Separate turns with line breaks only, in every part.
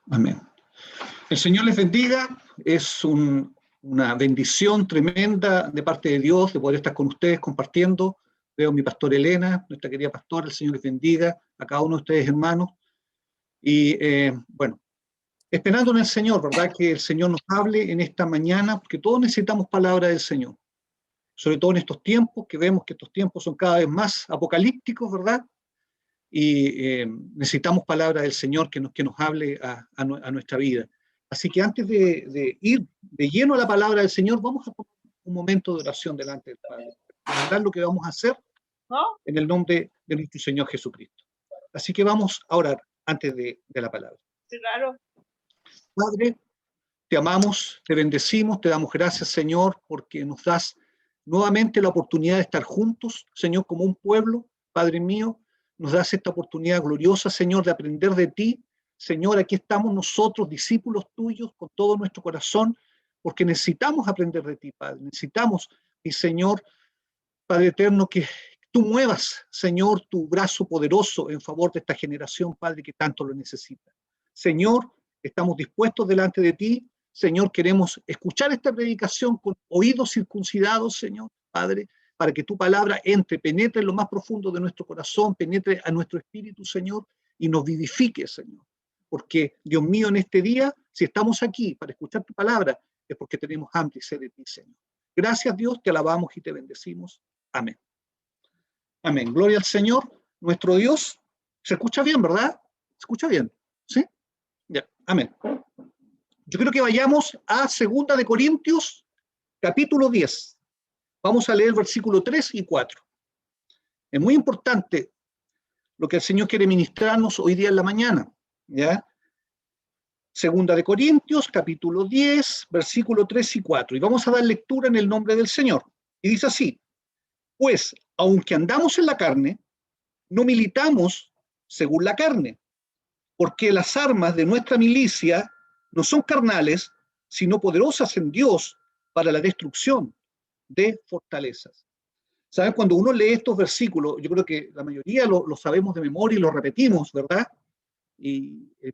Amén. El Señor les bendiga. Es una bendición tremenda de parte de Dios de poder estar con ustedes compartiendo. Veo a mi pastor Elena, nuestra querida pastora. El Señor les bendiga a cada uno de ustedes, hermanos. Y bueno, esperando en el Señor, ¿verdad? Que el Señor nos hable en esta mañana, porque todos necesitamos palabra del Señor. Sobre todo en estos tiempos, que vemos que estos tiempos son cada vez más apocalípticos, ¿verdad? Y necesitamos palabra del Señor que nos hable a nuestra vida. Así que antes de ir de lleno a la palabra del Señor, vamos a tomar un momento de oración delante del Padre. Para lo que vamos a hacer en el nombre de nuestro Señor Jesucristo. Así que vamos a orar antes de la palabra.
Sí, claro.
Padre, te amamos, te bendecimos, te damos gracias, Señor, porque nos das nuevamente la oportunidad de estar juntos, Señor, como un pueblo. Padre mío, nos das esta oportunidad gloriosa, Señor, de aprender de ti. Señor, aquí estamos nosotros, discípulos tuyos, con todo nuestro corazón, porque necesitamos aprender de ti, Padre. Necesitamos, mi Señor, Padre eterno, que tú muevas, Señor, tu brazo poderoso en favor de esta generación, Padre, que tanto lo necesita. Señor, estamos dispuestos delante de ti. Señor, queremos escuchar esta predicación con oídos circuncidados, Señor, Padre, para que tu palabra entre, penetre en lo más profundo de nuestro corazón, penetre a nuestro espíritu, Señor, y nos vivifique, Señor. Porque, Dios mío, en este día, si estamos aquí para escuchar tu palabra, es porque tenemos hambre y sed de ti, Señor. Gracias, Dios, te alabamos y te bendecimos. Amén. Amén. Gloria al Señor, nuestro Dios. ¿Se escucha bien, verdad? ¿Se escucha bien? ¿Sí? Ya. Amén. Yo creo que vayamos a 2 de Corintios, capítulo 10. Vamos a leer versículo 3 y 4. Es muy importante lo que el Señor quiere ministrarnos hoy día en la mañana. ¿Ya? 2 de Corintios, capítulo 10, versículo 3 y 4. Y vamos a dar lectura en el nombre del Señor. Y dice así: pues, aunque andamos en la carne, no militamos según la carne, porque las armas de nuestra milicia no son carnales, sino poderosas en Dios para la destrucción de fortalezas. ¿Saben? Cuando uno lee estos versículos, yo creo que la mayoría lo sabemos de memoria y lo repetimos, ¿verdad?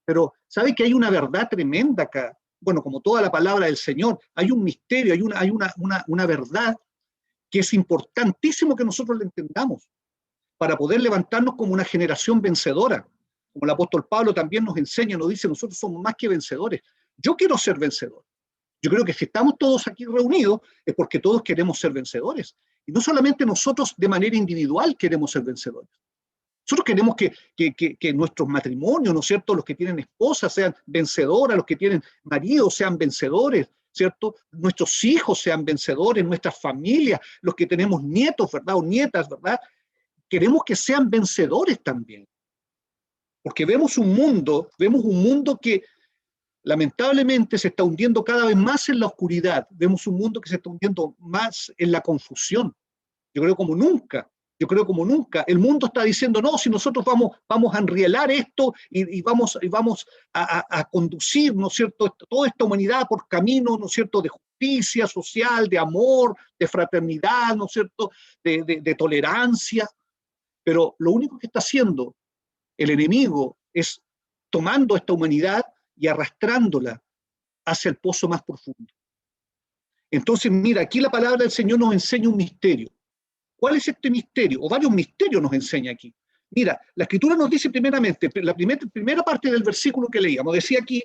Pero ¿sabe que hay una verdad tremenda acá? Bueno, como toda la palabra del Señor, hay un misterio, hay una verdad que es importantísimo que nosotros la entendamos para poder levantarnos como una generación vencedora. Como el apóstol Pablo también nos enseña, nos dice, nosotros somos más que vencedores. Yo quiero ser vencedor. Yo creo que si estamos todos aquí reunidos es porque todos queremos ser vencedores. Y no solamente nosotros de manera individual queremos ser vencedores. Nosotros queremos que nuestros matrimonios, ¿no es cierto?, los que tienen esposas sean vencedoras, los que tienen maridos sean vencedores, ¿cierto? Nuestros hijos sean vencedores, nuestras familias, los que tenemos nietos, ¿verdad?, o nietas, ¿verdad? Queremos que sean vencedores también. Porque vemos un mundo que lamentablemente se está hundiendo cada vez más en la oscuridad. Vemos un mundo que se está hundiendo más en la confusión. Yo creo como nunca. El mundo está diciendo, no, si nosotros vamos a enrielar esto y vamos a conducir, ¿no es cierto?, toda esta humanidad por caminos, ¿no es cierto?, de justicia social, de amor, de fraternidad, ¿no es cierto?, de tolerancia. Pero lo único que está haciendo el enemigo es tomando a esta humanidad y arrastrándola hacia el pozo más profundo. Entonces, mira, aquí la palabra del Señor nos enseña un misterio. ¿Cuál es este misterio? O varios misterios nos enseña aquí. Mira, la Escritura nos dice primeramente, la primera parte del versículo que leíamos, decía aquí,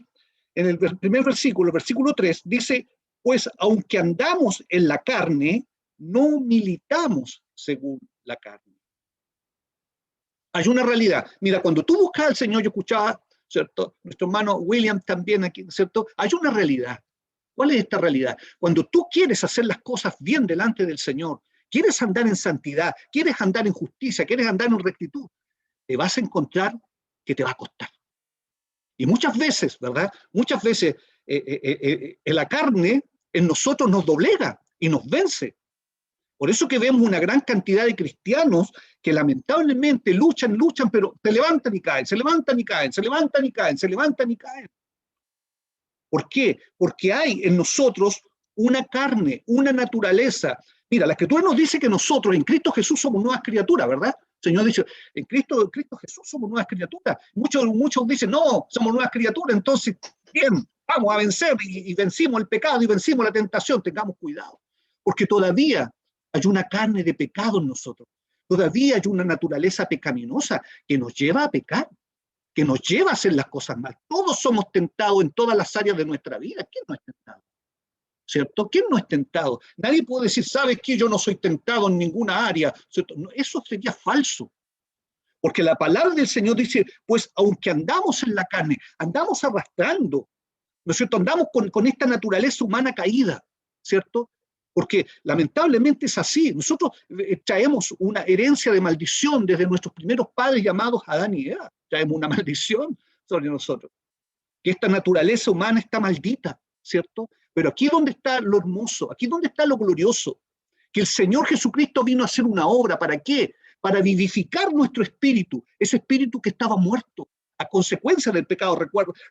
en el primer versículo, el versículo 3, dice, pues aunque andamos en la carne, no militamos según la carne. Hay una realidad. Mira, cuando tú buscas al Señor, yo escuchaba, ¿cierto?, nuestro hermano William también aquí, ¿cierto? Hay una realidad. ¿Cuál es esta realidad? Cuando tú quieres hacer las cosas bien delante del Señor, quieres andar en santidad, quieres andar en justicia, quieres andar en rectitud, te vas a encontrar que te va a costar. Y muchas veces, ¿verdad? Muchas veces en la carne, en nosotros nos doblega y nos vence. Por eso que vemos una gran cantidad de cristianos que lamentablemente luchan, pero se levantan y caen, se levantan y caen, se levantan y caen, se levantan y caen. ¿Por qué? Porque hay en nosotros una carne, una naturaleza. Mira, la Escritura nos dice que nosotros en Cristo Jesús somos nuevas criaturas, ¿verdad? El Señor dice, en Cristo Jesús somos nuevas criaturas. Muchos dicen, no, somos nuevas criaturas, entonces, bien, vamos a vencer y vencimos el pecado y vencimos la tentación. Tengamos cuidado, porque todavía hay una carne de pecado en nosotros. Todavía hay una naturaleza pecaminosa que nos lleva a pecar, que nos lleva a hacer las cosas mal. Todos somos tentados en todas las áreas de nuestra vida. ¿Quién no es tentado? ¿Cierto? ¿Quién no es tentado? Nadie puede decir, ¿sabes qué? Yo no soy tentado en ninguna área. ¿Cierto? No, eso sería falso. Porque la palabra del Señor dice, pues aunque andamos en la carne, andamos arrastrando, ¿no es cierto? Andamos con esta naturaleza humana caída, ¿cierto? Porque lamentablemente es así. Nosotros traemos una herencia de maldición desde nuestros primeros padres llamados Adán y Eva. Traemos una maldición sobre nosotros. Que esta naturaleza humana está maldita, ¿cierto? Pero aquí donde está lo hermoso, aquí donde está lo glorioso, que el Señor Jesucristo vino a hacer una obra. ¿Para qué? Para vivificar nuestro espíritu, ese espíritu que estaba muerto a consecuencia del pecado.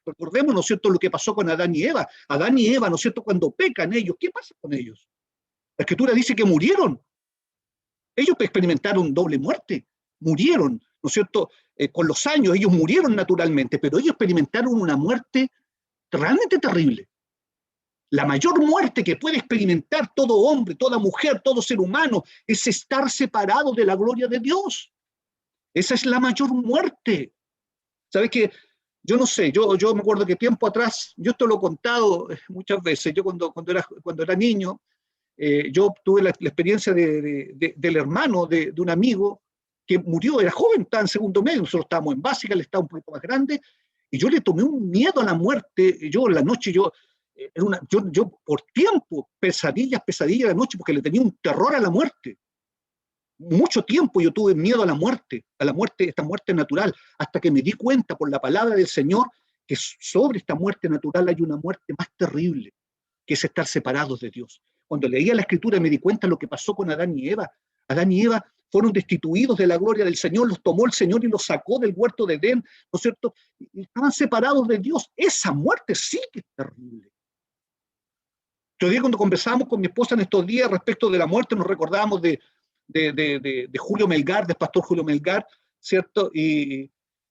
Recordemos, ¿no es cierto?, lo que pasó con Adán y Eva. Adán y Eva, ¿no es cierto?, cuando pecan ellos, ¿qué pasa con ellos? La Escritura dice que murieron. Ellos experimentaron doble muerte, murieron, ¿no es cierto? Con los años ellos murieron naturalmente, pero ellos experimentaron una muerte realmente terrible. La mayor muerte que puede experimentar todo hombre, toda mujer, todo ser humano, es estar separado de la gloria de Dios. Esa es la mayor muerte. ¿Sabes qué? Yo no sé, yo me acuerdo que tiempo atrás, yo esto lo he contado muchas veces, yo cuando era niño, yo tuve la experiencia del hermano de un amigo que murió, era joven, estaba en segundo medio, nosotros estábamos en básica, él estaba un poquito más grande, y yo le tomé un miedo a la muerte. Yo en la noche, yo por tiempo, pesadillas de la noche, porque le tenía un terror a la muerte. Mucho tiempo yo tuve miedo a la muerte, esta muerte natural, hasta que me di cuenta por la palabra del Señor que sobre esta muerte natural hay una muerte más terrible, que es estar separados de Dios. Cuando leía la Escritura me di cuenta de lo que pasó con Adán y Eva. Adán y Eva fueron destituidos de la gloria del Señor, los tomó el Señor y los sacó del huerto de Edén, ¿no es cierto? Y estaban separados de Dios. Esa muerte sí que es terrible. Yo día cuando conversábamos con mi esposa en estos días respecto de la muerte, nos recordábamos de Julio Melgar, del pastor Julio Melgar, ¿cierto? Y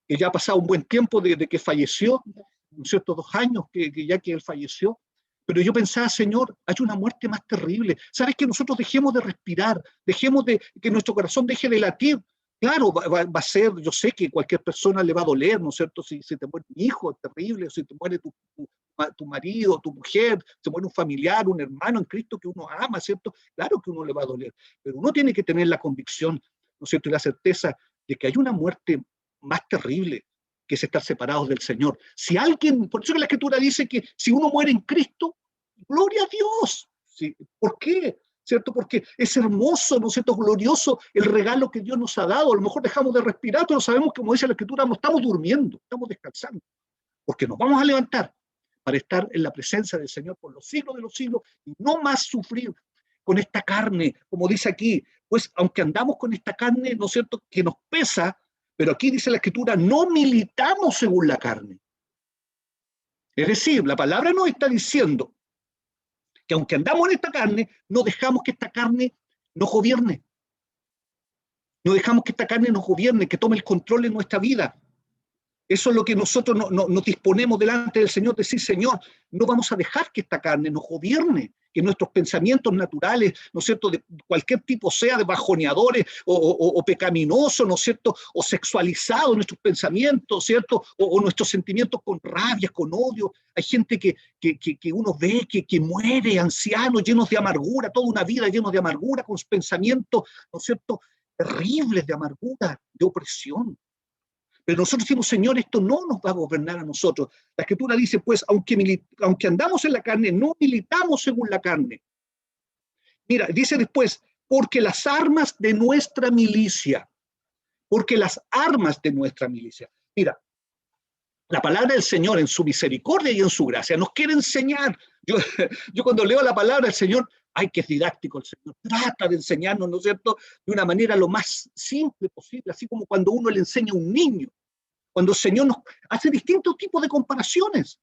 ya ha pasado un buen tiempo de que falleció, ¿no es cierto? 2 años ya que él falleció. Pero yo pensaba, Señor, hay una muerte más terrible. ¿Sabes? Que nosotros dejemos de respirar, dejemos que nuestro corazón deje de latir. Claro, va a ser, yo sé que cualquier persona le va a doler, ¿no es cierto? Si te muere un hijo, es terrible, si te muere tu marido, tu mujer, se muere un familiar, un hermano en Cristo que uno ama, ¿cierto? Claro que uno le va a doler, pero uno tiene que tener la convicción, ¿no es cierto?, y la certeza de que hay una muerte más terrible, que es estar separados del Señor. Si alguien, por eso que la Escritura dice que si uno muere en Cristo, gloria a Dios. ¿Sí? ¿Por qué? ¿Cierto? Porque es hermoso, ¿no es cierto?, glorioso el regalo que Dios nos ha dado. A lo mejor dejamos de respirar, pero sabemos que, como dice la Escritura, no estamos durmiendo, estamos descansando, porque nos vamos a levantar para estar en la presencia del Señor por los siglos de los siglos y no más sufrir con esta carne, como dice aquí, pues aunque andamos con esta carne, ¿no es cierto?, que nos pesa, pero aquí dice la Escritura, no militamos según la carne. Es decir, la palabra nos está diciendo que aunque andamos en esta carne, no dejamos que esta carne nos gobierne. No dejamos que esta carne nos gobierne, que tome el control en nuestra vida. Eso es lo que nosotros nos disponemos delante del Señor, decir, Señor, no vamos a dejar que esta carne nos gobierne, que nuestros pensamientos naturales, ¿no es cierto?, de cualquier tipo sea, de bajoneadores o pecaminosos, ¿no es cierto?, o sexualizados nuestros pensamientos, ¿cierto?, o nuestros sentimientos con rabia, con odio. Hay gente que uno ve que muere, ancianos, llenos de amargura, toda una vida llenos de amargura, con pensamientos, ¿no es cierto?, terribles de amargura, de opresión. Pero nosotros decimos, Señor, esto no nos va a gobernar a nosotros. La Escritura dice, pues, aunque andamos en la carne, no militamos según la carne. Mira, dice después, porque las armas de nuestra milicia, Mira, la palabra del Señor en su misericordia y en su gracia nos quiere enseñar. Yo cuando leo la palabra del Señor, ay, que es didáctico el Señor, trata de enseñarnos, ¿no es cierto?, de una manera lo más simple posible, así como cuando uno le enseña a un niño, cuando el Señor nos hace distintos tipos de comparaciones.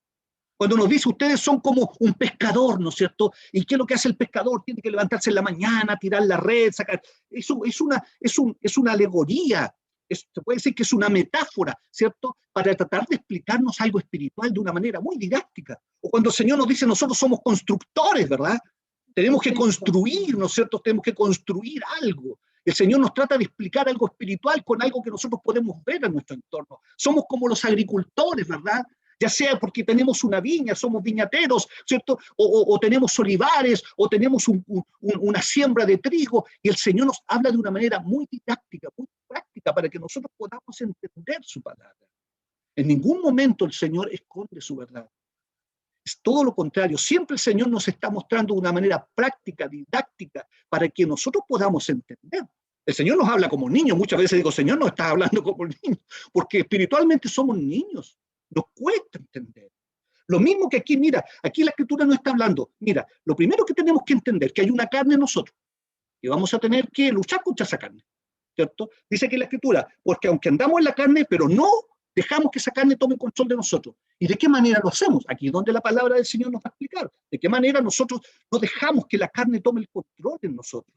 Cuando nos dice, ustedes son como un pescador, ¿no es cierto? ¿Y qué es lo que hace el pescador? Tiene que levantarse en la mañana, tirar la red, sacar... Eso es una alegoría, se puede decir que es una metáfora, ¿cierto? Para tratar de explicarnos algo espiritual de una manera muy didáctica. O cuando el Señor nos dice, nosotros somos constructores, ¿verdad? Tenemos que construir, ¿no es cierto? Tenemos que construir algo. El Señor nos trata de explicar algo espiritual con algo que nosotros podemos ver en nuestro entorno. Somos como los agricultores, ¿verdad? Ya sea porque tenemos una viña, somos viñateros, ¿cierto? O tenemos olivares, o tenemos una siembra de trigo, y el Señor nos habla de una manera muy didáctica, muy práctica, para que nosotros podamos entender su palabra. En ningún momento el Señor esconde su verdad. Es todo lo contrario, siempre el Señor nos está mostrando de una manera práctica, didáctica, para que nosotros podamos entender. El Señor nos habla como niños, muchas veces digo, Señor, no estás hablando como niños, porque espiritualmente somos niños, nos cuesta entender. Lo mismo que aquí, mira, aquí la Escritura no está hablando. Mira, lo primero que tenemos que entender es que hay una carne en nosotros, y vamos a tener que luchar contra esa carne, ¿cierto? Dice aquí la Escritura, porque aunque andamos en la carne, pero no dejamos que esa carne tome control de nosotros. ¿Y de qué manera lo hacemos? Aquí es donde la palabra del Señor nos va a explicar. ¿De qué manera nosotros no dejamos que la carne tome el control de nosotros?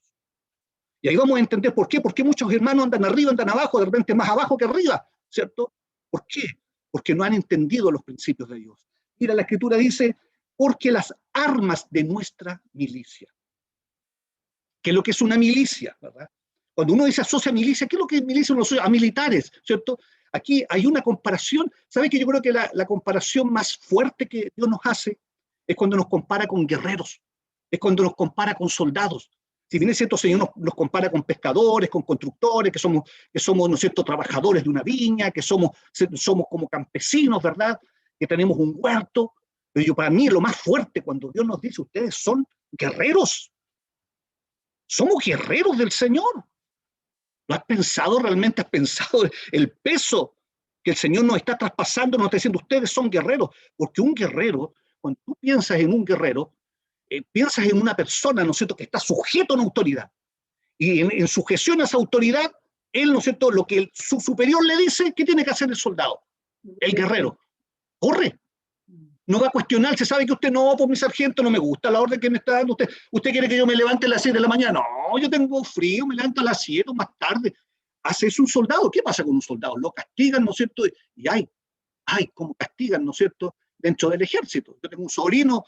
Y ahí vamos a entender por qué. Porque muchos hermanos andan arriba, andan abajo, de repente más abajo que arriba, ¿cierto? ¿Por qué? Porque no han entendido los principios de Dios. Mira, la Escritura dice, porque las armas de nuestra milicia. ¿Qué es lo que es una milicia? ¿Verdad? Cuando uno dice asocia a milicia, ¿qué es lo que es milicia? Uno asocia a militares, ¿cierto? Aquí hay una comparación. ¿Sabe que yo creo que la comparación más fuerte que Dios nos hace es cuando nos compara con guerreros, es cuando nos compara con soldados? Si bien es cierto, el Señor nos compara con pescadores, con constructores, que somos, ¿no es cierto?, trabajadores de una viña, que somos como campesinos, ¿verdad?, que tenemos un huerto. Pero para mí lo más fuerte cuando Dios nos dice, ustedes son guerreros, somos guerreros del Señor. ¿Lo has pensado realmente? ¿Has pensado el peso que el Señor nos está traspasando? Nos está diciendo, ustedes son guerreros, porque un guerrero, cuando tú piensas en un guerrero, piensas en una persona, ¿no es cierto?, que está sujeto a una autoridad. Y en sujeción a esa autoridad, él, ¿no es cierto?, lo que su superior le dice, ¿qué tiene que hacer el soldado? El guerrero. Corre. No va a cuestionar, se sabe que usted no, pues mi sargento, no me gusta la orden que me está dando usted. ¿Usted quiere que yo me levante a las 6 de la mañana? No, yo tengo frío, me levanto a las 7 o más tarde. Hace eso un soldado. ¿Qué pasa con un soldado? Lo castigan, ¿no es cierto? Y ay, cómo castigan, ¿no es cierto?, dentro del ejército. Yo tengo un sobrino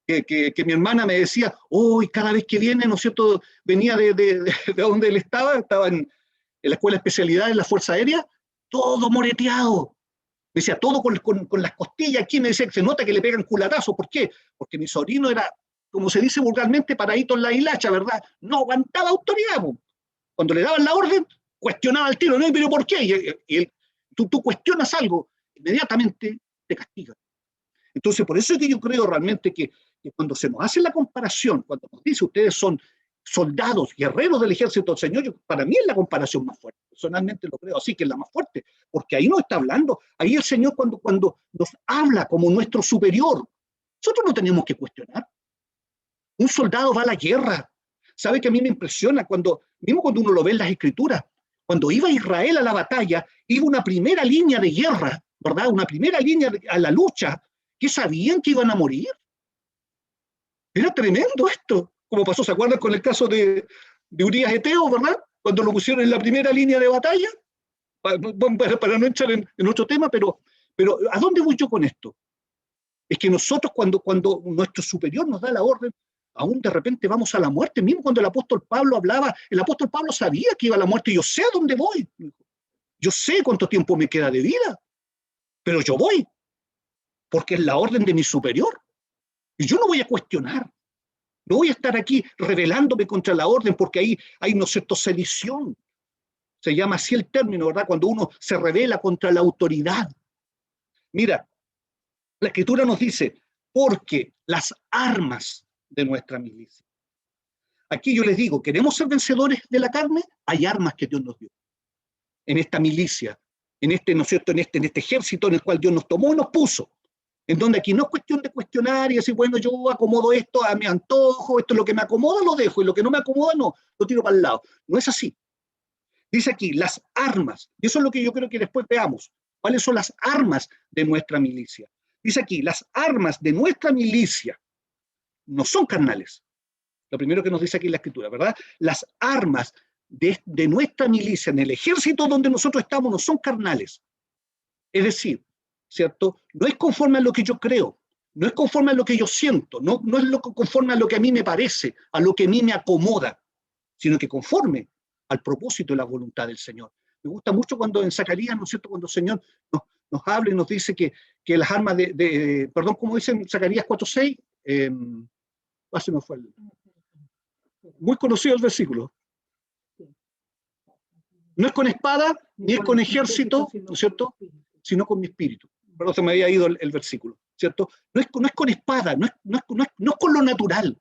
que mi hermana me decía, hoy cada vez que viene, ¿no es cierto?, venía de donde él estaba en la escuela de especialidad en la Fuerza Aérea, todo moreteado. Me decía, todo con las costillas aquí, me decía, se nota que le pegan culatazos. ¿Por qué? Porque mi sobrino era, como se dice vulgarmente, paradito en la hilacha, ¿verdad? No aguantaba autoridad. Po. Cuando le daban la orden, cuestionaba al tiro, ¿no? ¿Pero por qué? Y tú cuestionas algo, inmediatamente te castigan. Entonces, por eso es que yo creo realmente que cuando se nos hace la comparación, cuando nos dice ustedes son soldados, guerreros del ejército del Señor, para mí es la comparación más fuerte. Personalmente lo creo así, que es la más fuerte, porque ahí nos está hablando, ahí el Señor cuando nos habla como nuestro superior, nosotros no tenemos que cuestionar. Un soldado va a la guerra. ¿Sabe que a mí me impresiona mismo cuando uno lo ve en las Escrituras, cuando iba Israel a la batalla, iba una primera línea de guerra, ¿verdad? Una primera línea a la lucha, que sabían que iban a morir? Era tremendo esto, como pasó, ¿se acuerdan con el caso de Urías Eteo, ¿verdad? Cuando lo pusieron en la primera línea de batalla, para no entrar en otro tema, pero ¿a dónde voy yo con esto? Es que nosotros cuando nuestro superior nos da la orden, aún de repente vamos a la muerte. Mismo cuando el apóstol Pablo hablaba, el apóstol Pablo sabía que iba a la muerte, yo sé a dónde voy, yo sé cuánto tiempo me queda de vida, pero yo voy, porque es la orden de mi superior. Y yo no voy a cuestionar, no voy a estar aquí rebelándome contra la orden, porque ahí hay, ¿no es cierto?, sedición. Se llama así el término, ¿verdad?, cuando uno se rebela contra la autoridad. Mira, la Escritura nos dice, porque las armas de nuestra milicia. Aquí yo les digo, ¿queremos ser vencedores de la carne? Hay armas que Dios nos dio. En esta milicia, en este, ¿no es cierto?, en este ejército en el cual Dios nos tomó y nos puso. En donde aquí no es cuestión de cuestionar y decir, bueno, yo acomodo esto a mi antojo, esto es lo que me acomoda, lo dejo, y lo que no me acomoda, no, lo tiro para el lado. No es así. Dice aquí, las armas, y eso es lo que yo creo que después veamos, cuáles son las armas de nuestra milicia. Dice aquí, las armas de nuestra milicia no son carnales. Lo primero que nos dice aquí en la Escritura, ¿verdad? Las armas de nuestra milicia en el ejército donde nosotros estamos no son carnales. Es decir, ¿cierto? No es conforme a lo que yo creo, no es conforme a lo que yo siento, no es conforme a lo que a mí me parece, a lo que a mí me acomoda, sino que conforme al propósito y la voluntad del Señor. Me gusta mucho cuando en Zacarías, ¿no es cierto?, cuando el Señor nos habla y nos dice que las armas perdón, ¿cómo dice en Zacarías 4:6? Se me fue muy conocido el versículo. No es con espada, ni es con ejército, ¿no es cierto?, sino con mi espíritu. Perdón, se me había ido el versículo, ¿cierto? No es con espada, no es con lo natural.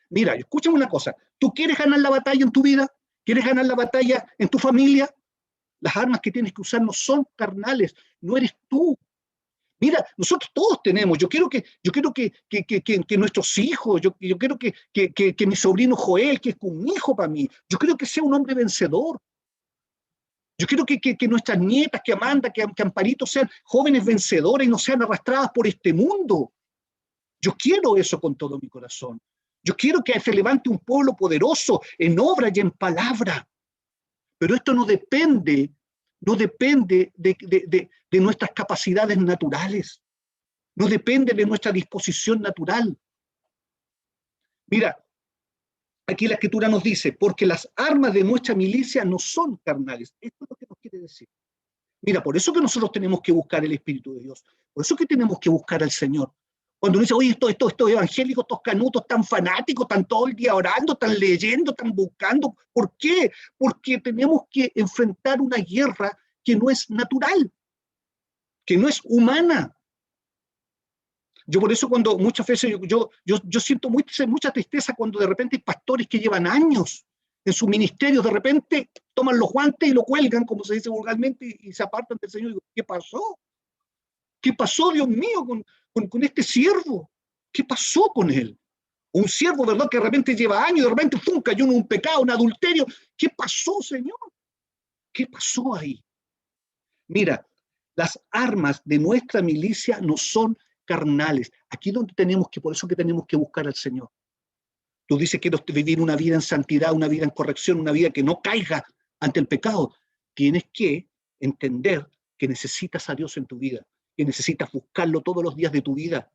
Mira, escúchame una cosa. ¿Tú quieres ganar la batalla en tu vida? ¿Quieres ganar la batalla en tu familia? Las armas que tienes que usar no son carnales, no eres tú. Mira, nosotros todos tenemos, yo quiero que nuestros hijos, yo quiero que mi sobrino Joel, que es un hijo para mí, yo quiero que sea un hombre vencedor. Yo quiero que nuestras nietas, que Amanda, que Amparito sean jóvenes vencedoras y no sean arrastradas por este mundo. Yo quiero eso con todo mi corazón. Yo quiero que se levante un pueblo poderoso en obra y en palabra. Pero esto no depende de nuestras capacidades naturales. No depende de nuestra disposición natural. Mira, aquí la Escritura nos dice, porque las armas de nuestra milicia no son carnales. Esto es lo que nos quiere decir. Mira, por eso que nosotros tenemos que buscar el Espíritu de Dios. Por eso que tenemos que buscar al Señor. Cuando uno dice, oye, estos evangélicos, estos canutos tan fanáticos, están todo el día orando, están leyendo, están buscando. ¿Por qué? Porque tenemos que enfrentar una guerra que no es natural, que no es humana. Yo por eso cuando muchas veces yo siento mucha tristeza cuando de repente hay pastores que llevan años en sus ministerios, de repente toman los guantes y lo cuelgan, como se dice vulgarmente, y se apartan del Señor. Y digo, ¿qué pasó? ¿Qué pasó, Dios mío, con este siervo? ¿Qué pasó con él? Un siervo, ¿verdad?, que de repente lleva años, de repente cayó en un pecado, un adulterio. ¿Qué pasó, Señor? ¿Qué pasó ahí? Mira, las armas de nuestra milicia no son carnales. Aquí es donde por eso que tenemos que buscar al Señor. Tú dices que quiero vivir una vida en santidad, una vida en corrección, una vida que no caiga ante el pecado. Tienes que entender que necesitas a Dios en tu vida, que necesitas buscarlo todos los días de tu vida.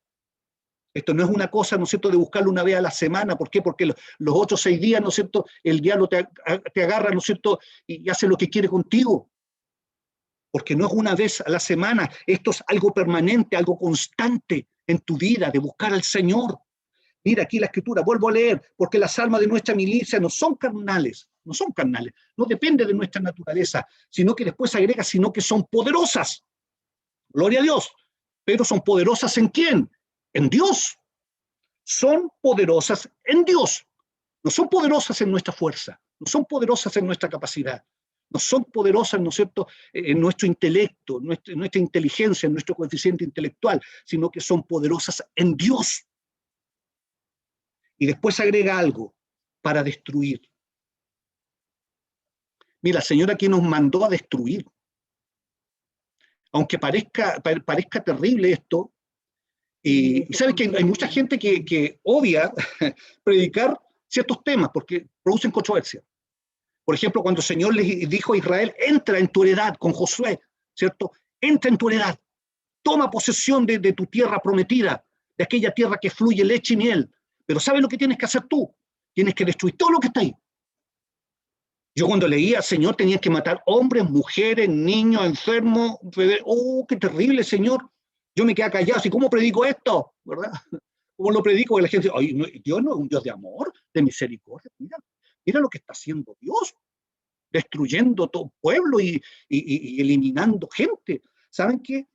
Esto no es una cosa, ¿no es cierto?, de buscarlo una vez a la semana. ¿Por qué? Porque los 8 o 6 días, ¿no es cierto?, el diablo te agarra, ¿no es cierto?, y hace lo que quiere contigo. Porque no es una vez a la semana, esto es algo permanente, algo constante en tu vida, de buscar al Señor. Mira aquí la Escritura, vuelvo a leer, porque las armas de nuestra milicia no son carnales, no depende de nuestra naturaleza, sino que después agrega, sino que son poderosas. Gloria a Dios. Pero son poderosas ¿en quién? En Dios. Son poderosas en Dios. No son poderosas en nuestra fuerza, no son poderosas en nuestra capacidad. No son poderosas, ¿no es cierto?, en nuestro intelecto, nuestra inteligencia, en nuestro coeficiente intelectual, sino que son poderosas en Dios. Y después agrega algo, para destruir. Mira, el Señor aquí nos mandó a destruir. Aunque parezca terrible esto, y sabes que hay mucha gente que odia predicar ciertos temas porque producen controversia. Por ejemplo, cuando el Señor les dijo a Israel, entra en tu heredad con Josué, ¿cierto? Entra en tu heredad, toma posesión de tu tierra prometida, de aquella tierra que fluye leche y miel. Pero ¿sabes lo que tienes que hacer tú? Tienes que destruir todo lo que está ahí. Yo cuando leía, Señor, tenías que matar hombres, mujeres, niños, enfermos. ¡Oh, qué terrible, Señor! Yo me quedé callado, ¿y cómo predico esto? ¿Verdad? ¿Cómo lo predico? Que la gente dice, no, Dios no es un Dios de amor, de misericordia. Mira lo que está haciendo Dios, destruyendo todo pueblo y eliminando gente. ¿Saben qué?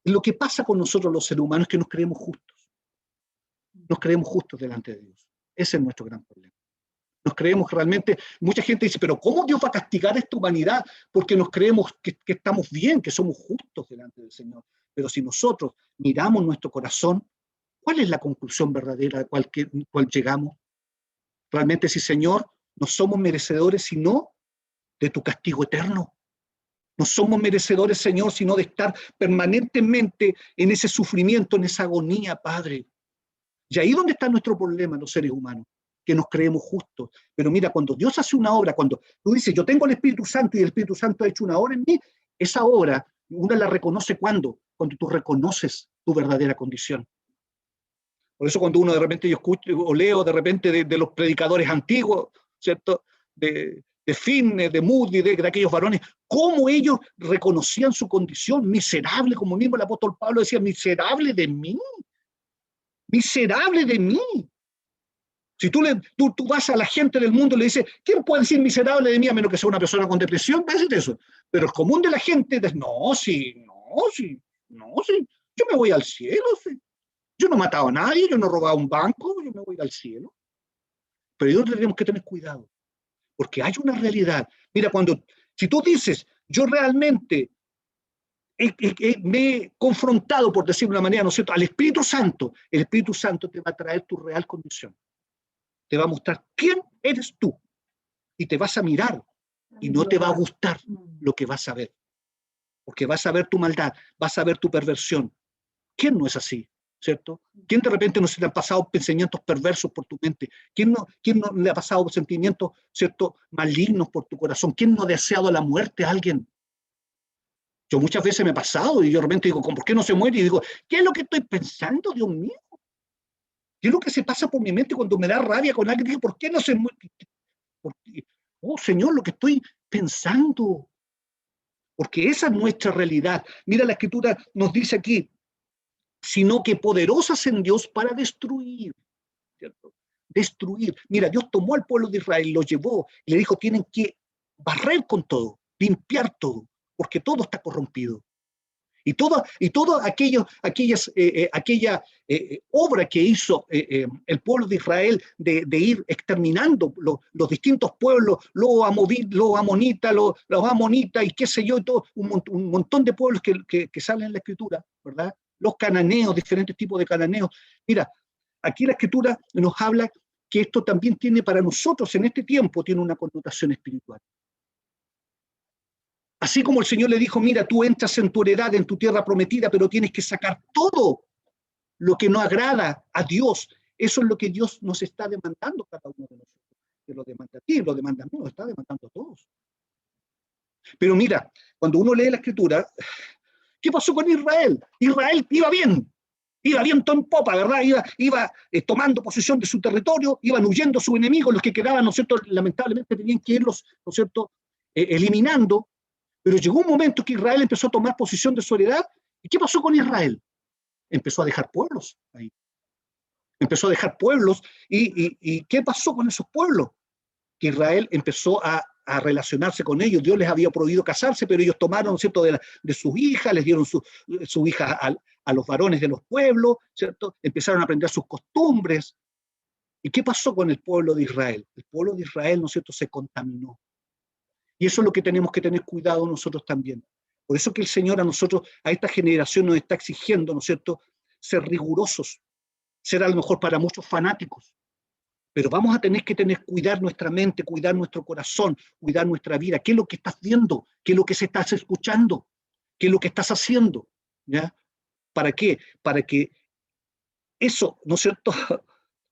Lo que pasa con nosotros los seres humanos es que nos creemos justos. Nos creemos justos delante de Dios. Ese es nuestro gran problema. Nos creemos realmente, mucha gente dice, pero ¿cómo Dios va a castigar a esta humanidad? Porque nos creemos que estamos bien, que somos justos delante del Señor. Pero si nosotros miramos nuestro corazón, ¿cuál es la conclusión verdadera a la cual llegamos? Realmente, sí, Señor, no somos merecedores sino de tu castigo eterno. No somos merecedores, Señor, sino de estar permanentemente en ese sufrimiento, en esa agonía, Padre. Y ahí donde está nuestro problema, los seres humanos, que nos creemos justos. Pero mira, cuando Dios hace una obra, cuando tú dices, yo tengo el Espíritu Santo y el Espíritu Santo ha hecho una obra en mí, esa obra, uno la reconoce ¿cuándo? Cuando tú reconoces tu verdadera condición. Por eso cuando uno de repente yo escucho o leo de repente de los predicadores antiguos, ¿cierto? De Finney, de Moody, de aquellos varones, cómo ellos reconocían su condición miserable, como mismo el apóstol Pablo decía, miserable de mí. Miserable de mí. Si tú vas a la gente del mundo y le dices, ¿quién puede decir miserable de mí a menos que sea una persona con depresión? Va a decir eso. Pero el común de la gente dice, no, sí, yo me voy al cielo, sí. Yo no he matado a nadie, yo no he robado un banco, yo me voy al cielo. Pero nosotros tenemos que tener cuidado, porque hay una realidad. Mira, si tú dices, yo realmente me he confrontado, por decirlo de una manera, ¿no es cierto?, al Espíritu Santo, el Espíritu Santo te va a traer tu real condición. Te va a mostrar quién eres tú. Y te vas a mirar y no te va a gustar lo que vas a ver. Porque vas a ver tu maldad, vas a ver tu perversión. ¿Quién no es así? ¿Cierto? ¿Quién de repente no se le han pasado pensamientos perversos por tu mente? ¿Quién no le ha pasado sentimientos, ¿cierto?, malignos por tu corazón? ¿Quién no ha deseado la muerte a alguien? Yo muchas veces me he pasado y yo de repente digo, ¿por qué no se muere? Y digo, ¿qué es lo que estoy pensando, Dios mío? ¿Qué es lo que se pasa por mi mente cuando me da rabia con alguien? Digo, ¿por qué no se muere? Oh, Señor, lo que estoy pensando. Porque esa es nuestra realidad. Mira, la Escritura nos dice aquí, sino que poderosas en Dios para destruir, ¿cierto? Destruir. Mira, Dios tomó al pueblo de Israel, lo llevó y le dijo, tienen que barrer con todo, limpiar todo, porque todo está corrompido. Y toda aquella obra que hizo el pueblo de Israel de ir exterminando los distintos pueblos, los amonitas, los amonitas y qué sé yo, y todo, un montón de pueblos que salen en la Escritura, ¿verdad? Los cananeos, diferentes tipos de cananeos. Mira, aquí la Escritura nos habla que esto también tiene para nosotros en este tiempo, tiene una connotación espiritual. Así como el Señor le dijo, mira, tú entras en tu heredad, en tu tierra prometida, pero tienes que sacar todo lo que no agrada a Dios. Eso es lo que Dios nos está demandando cada uno de nosotros. Te lo demanda a ti, lo demanda a mí, lo está demandando a todos. Pero mira, cuando uno lee la Escritura, ¿qué pasó con Israel? Israel iba bien todo en popa, ¿verdad? Iba tomando posesión de su territorio, iban huyendo sus enemigos, los que quedaban, ¿no es cierto?, lamentablemente tenían que irlos, ¿no es cierto?, eliminando. Pero llegó un momento que Israel empezó a tomar posesión de su heredad. ¿Y qué pasó con Israel? Empezó a dejar pueblos ahí. Empezó a dejar pueblos. ¿Y qué pasó con esos pueblos? Que Israel empezó a relacionarse con ellos. Dios les había prohibido casarse, pero ellos tomaron, ¿cierto?, de sus hijas, les dieron sus hijas a los varones de los pueblos, ¿cierto? Empezaron a aprender sus costumbres. ¿Y qué pasó con el pueblo de Israel? El pueblo de Israel, ¿no es cierto?, se contaminó. Y eso es lo que tenemos que tener cuidado nosotros también. Por eso que el Señor a nosotros, a esta generación nos está exigiendo, ¿no es cierto?, ser rigurosos, ser a lo mejor para muchos fanáticos, pero vamos a tener que cuidar nuestra mente, cuidar nuestro corazón, cuidar nuestra vida. ¿Qué es lo que estás viendo? ¿Qué es lo que se estás escuchando? ¿Qué es lo que estás haciendo? ¿Ya? ¿Para qué? Para que eso, ¿no es cierto?,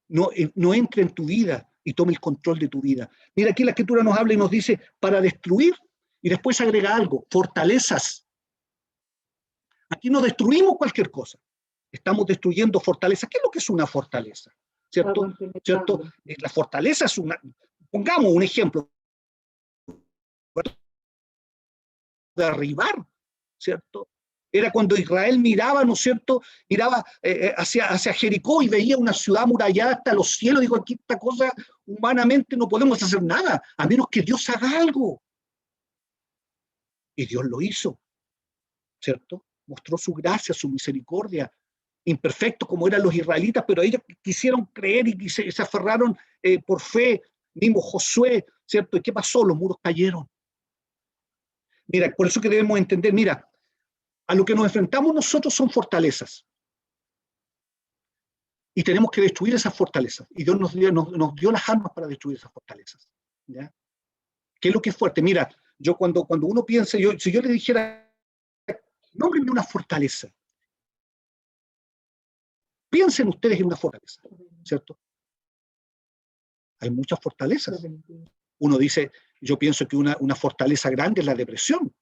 no entre en tu vida y tome el control de tu vida. Mira, aquí la Escritura nos habla y nos dice, para destruir, y después agrega algo, fortalezas. Aquí no destruimos cualquier cosa, estamos destruyendo fortalezas. ¿Qué es lo que es una fortaleza? ¿Cierto? ¿Cierto? La fortaleza es una, pongamos un ejemplo, derribar, ¿cierto? Era cuando Israel miraba, ¿no es cierto?, miraba hacia Jericó y veía una ciudad amurallada hasta los cielos. Digo, aquí esta cosa humanamente no podemos hacer nada, a menos que Dios haga algo. Y Dios lo hizo, ¿cierto? Mostró su gracia, su misericordia, imperfectos como eran los israelitas, pero ellos quisieron creer y se aferraron por fe, mismo Josué, ¿cierto? ¿Y qué pasó? Los muros cayeron. Mira, por eso que debemos entender, mira, a lo que nos enfrentamos nosotros son fortalezas. Y tenemos que destruir esas fortalezas. Y Dios nos dio las armas para destruir esas fortalezas. ¿Ya? ¿Qué es lo que es fuerte? Mira, yo cuando uno piensa, si yo le dijera, nómbrenme una fortaleza, piensen ustedes en una fortaleza, ¿cierto? Hay muchas fortalezas. Uno dice, yo pienso que una fortaleza grande es la depresión.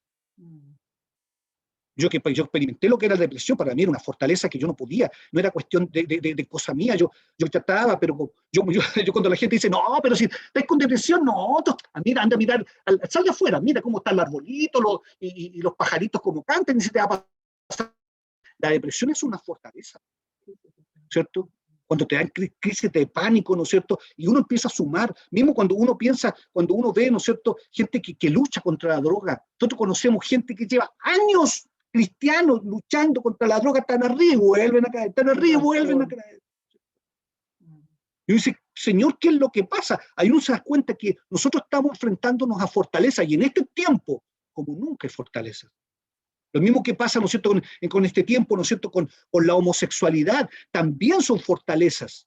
Yo experimenté lo que era la depresión, para mí era una fortaleza que yo no podía, no era cuestión de cosa mía, yo trataba, pero yo cuando la gente dice, no, pero si estás con depresión, no, mira, anda a mirar, sal de afuera, mira cómo está el arbolito, y los pajaritos como cantan, y se te va a pasar. La depresión es una fortaleza, ¿cierto? Cuando te dan crisis de pánico, ¿no es cierto? Y uno empieza a sumar, mismo cuando uno piensa, cuando uno ve, ¿no es cierto?, gente que lucha contra la droga. Nosotros conocemos gente que lleva años cristianos luchando contra la droga, están arriba, vuelven a caer, están arriba, vuelven a caer. Y uno dice, Señor, ¿qué es lo que pasa? Ahí uno se da cuenta que nosotros estamos enfrentándonos a fortalezas, y en este tiempo, como nunca hay fortaleza. Lo mismo que pasa, ¿no es cierto?, con este tiempo, ¿no es cierto?, con la homosexualidad, también son fortalezas.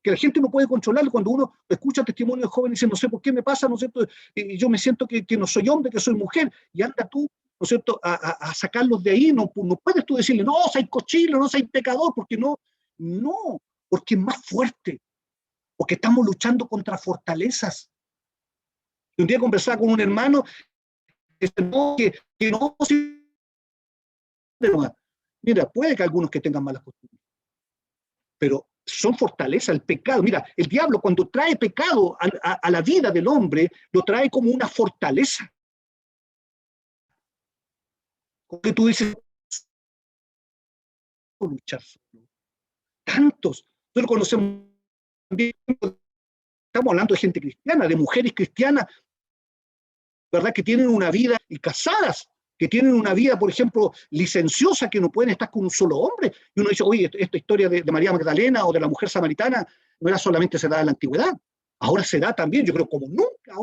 Que la gente no puede controlar. Cuando uno escucha testimonios de jóvenes y dice, no sé por qué me pasa, ¿no es cierto?, y yo me siento que no soy hombre, que soy mujer, y anda tú, ¿no es cierto?, a sacarlos de ahí. No puedes tú decirle, no, soy cochino, no soy pecador, porque no, porque es más fuerte, porque estamos luchando contra fortalezas. Y un día conversaba con un hermano que no, mira, puede que algunos que tengan malas costumbres, pero son fortalezas, el pecado. Mira, el diablo cuando trae pecado a la vida del hombre, lo trae como una fortaleza. Porque tú dices, luchar solo. Tantos. Nosotros conocemos también, estamos hablando de gente cristiana, de mujeres cristianas, ¿verdad?, que tienen una vida, y casadas, que tienen una vida, por ejemplo, licenciosa, que no pueden estar con un solo hombre. Y uno dice, oye, esta historia de María Magdalena o de la mujer samaritana no era solamente se da en la antigüedad, ahora se da también, yo creo, como nunca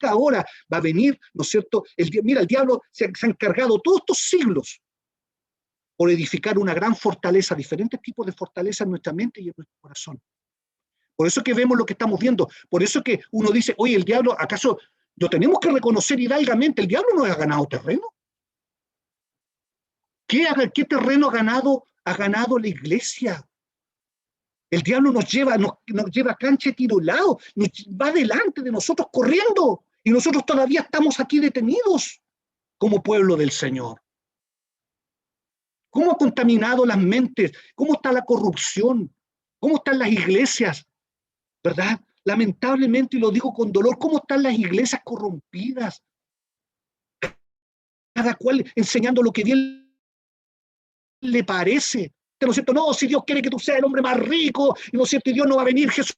ahora va a venir, ¿no es cierto? Mira, el diablo se ha encargado todos estos siglos por edificar una gran fortaleza, diferentes tipos de fortaleza en nuestra mente y en nuestro corazón. Por eso que vemos lo que estamos viendo, por eso que uno dice, oye, el diablo, ¿acaso lo tenemos que reconocer hidalgamente? El diablo no ha ganado terreno. ¿Qué terreno ha ganado? Ha ganado la iglesia. El diablo nos lleva a cancha de tiro lado, va delante de nosotros corriendo, y nosotros todavía estamos aquí detenidos como pueblo del Señor. ¿Cómo ha contaminado las mentes? ¿Cómo está la corrupción? ¿Cómo están las iglesias? ¿Verdad? Lamentablemente, y lo digo con dolor, ¿cómo están las iglesias corrompidas? Cada cual enseñando lo que bien le parece. ¿No es cierto? No, si Dios quiere que tú seas el hombre más rico, ¿no es cierto? Y Dios no va a venir, Jesús.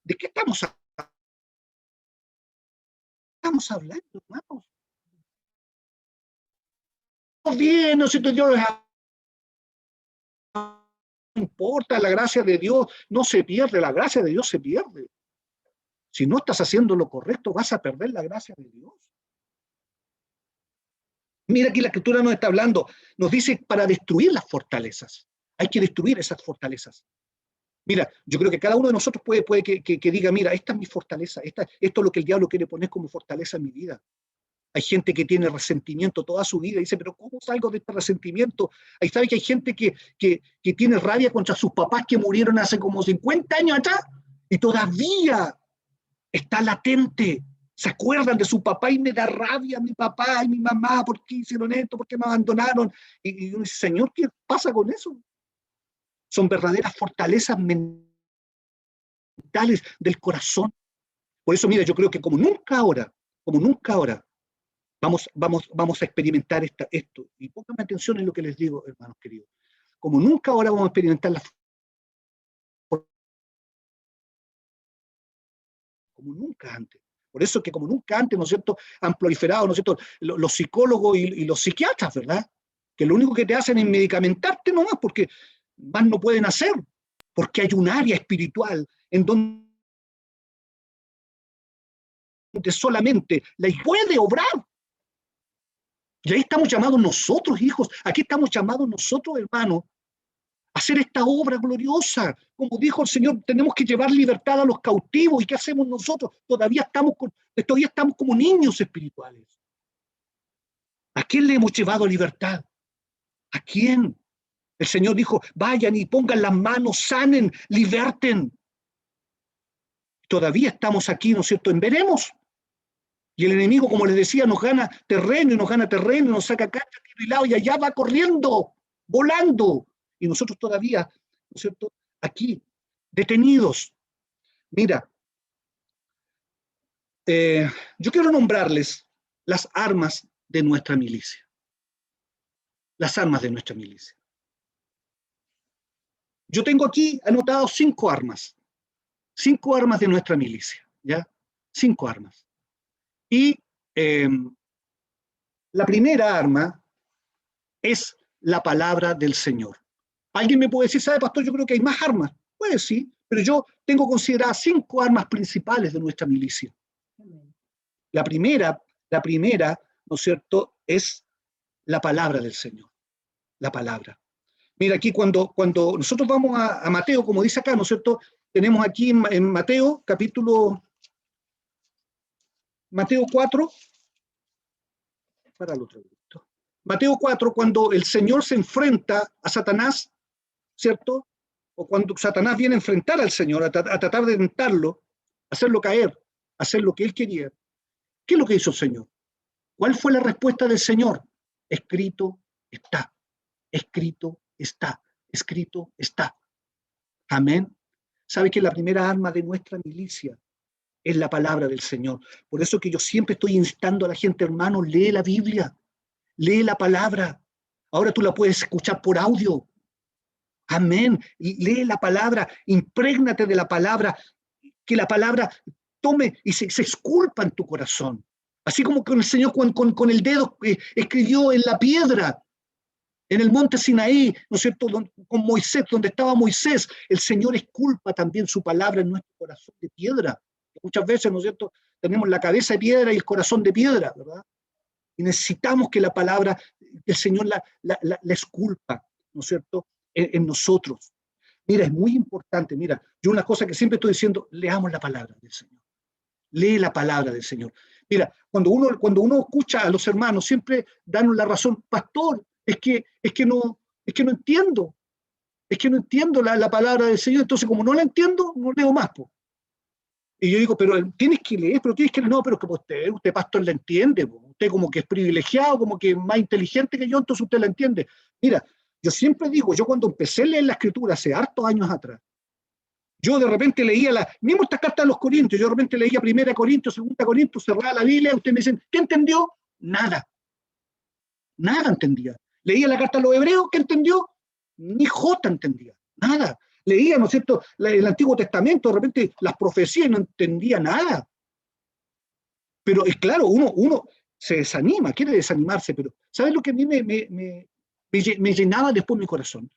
¿De qué estamos hablando, hermanos? Bien, ¿no es cierto? Dios no importa, la gracia de Dios no se pierde, la gracia de Dios se pierde. Si no estás haciendo lo correcto, vas a perder la gracia de Dios. Mira, aquí la Escritura nos está hablando, nos dice para destruir las fortalezas. Hay que destruir esas fortalezas. Mira, yo creo que cada uno de nosotros puede que diga, mira, esta es mi fortaleza, esto es lo que el diablo quiere poner como fortaleza en mi vida. Hay gente que tiene resentimiento toda su vida y dice, pero ¿cómo salgo de este resentimiento? Ahí sabe que hay gente que tiene rabia contra sus papás que murieron hace como 50 años atrás y todavía está latente. Se acuerdan de su papá y me da rabia mi papá y mi mamá, ¿por qué hicieron esto? ¿Por qué me abandonaron? Y uno dice, Señor, ¿qué pasa con eso? Son verdaderas fortalezas mentales del corazón. Por eso, mira, yo creo que como nunca ahora, vamos a experimentar esto. Y pónganme atención en lo que les digo, hermanos queridos. Como nunca ahora vamos a experimentar como nunca antes. Por eso que como nunca antes, ¿no es cierto?, han proliferado, ¿no es cierto?, los psicólogos y los psiquiatras, ¿verdad? Que lo único que te hacen es medicamentarte nomás, porque más no pueden hacer, porque hay un área espiritual en donde solamente la puede obrar. Y ahí estamos llamados nosotros, hijos, aquí estamos llamados nosotros, hermanos, hacer esta obra gloriosa. Como dijo el Señor, tenemos que llevar libertad a los cautivos. ¿Y qué hacemos nosotros? Todavía estamos como niños espirituales. ¿A quién le hemos llevado libertad? ¿A quién? El Señor dijo, vayan y pongan las manos, sanen, liberten. Todavía estamos aquí, ¿no es cierto? En veremos. Y el enemigo, como les decía, nos gana terreno, nos saca acá, y lado, y allá va corriendo, volando. Y nosotros todavía, ¿no es cierto?, aquí, detenidos. Mira, yo quiero nombrarles las armas de nuestra milicia. Las armas de nuestra milicia. Yo tengo aquí anotado 5 armas. 5 armas de nuestra milicia, ¿ya? 5 armas. Y la primera arma es la palabra del Señor. Alguien me puede decir, ¿sabe, pastor? Yo creo que hay más armas. Pues sí, pero yo tengo consideradas 5 armas principales de nuestra milicia. La primera, ¿no es cierto?, es la palabra del Señor. La palabra. Mira, aquí cuando nosotros vamos a Mateo, como dice acá, ¿no es cierto?, tenemos aquí en Mateo, Mateo 4, para el otro grupo. Mateo 4, cuando el Señor se enfrenta a Satanás, ¿cierto? O cuando Satanás viene a enfrentar al Señor, a tratar de tentarlo, hacerlo caer, hacer lo que él quería. ¿Qué es lo que hizo el Señor? ¿Cuál fue la respuesta del Señor? Escrito está, escrito está, escrito está. Amén. ¿Sabe que la primera arma de nuestra milicia es la palabra del Señor? Por eso que yo siempre estoy instando a la gente, hermano, lee la Biblia, lee la palabra. Ahora tú la puedes escuchar por audio. Amén. Y lee la palabra, imprégnate de la palabra, que la palabra tome y se esculpa en tu corazón. Así como con el Señor con el dedo escribió en la piedra, en el monte Sinaí, ¿no es cierto?, con Moisés, donde estaba Moisés, el Señor esculpa también su palabra en nuestro corazón de piedra. Muchas veces, ¿no es cierto?, tenemos la cabeza de piedra y el corazón de piedra, ¿verdad? Y necesitamos que la palabra, el Señor la esculpa, ¿no es cierto?, en nosotros. Mira, es muy importante, mira, yo una cosa que siempre estoy diciendo, leamos la palabra del Señor. Lee la palabra del Señor. Mira, cuando uno escucha a los hermanos, siempre dan la razón, pastor, es que no entiendo, la palabra del Señor, entonces como no la entiendo, no leo más, po. Y yo digo, pero tienes que leer, no, pero que usted pastor la entiende, po. Usted como que es privilegiado, como que es más inteligente que yo, entonces usted la entiende. Mira, yo siempre digo, yo cuando empecé a leer la Escritura hace hartos años atrás, yo de repente leía mismo esta carta de los Corintios, yo de repente leía 1 Corintios, 2 Corintios, cerraba la Biblia, ustedes me dicen, ¿qué entendió? Nada entendía. Leía la carta a los Hebreos, ¿qué entendió? Ni jota entendía, nada. Leía, ¿no es cierto?, el Antiguo Testamento, de repente las profecías, y no entendía nada. Pero es claro, uno se desanima, quiere desanimarse, pero ¿sabes lo que a mí me llenaba después mi corazón?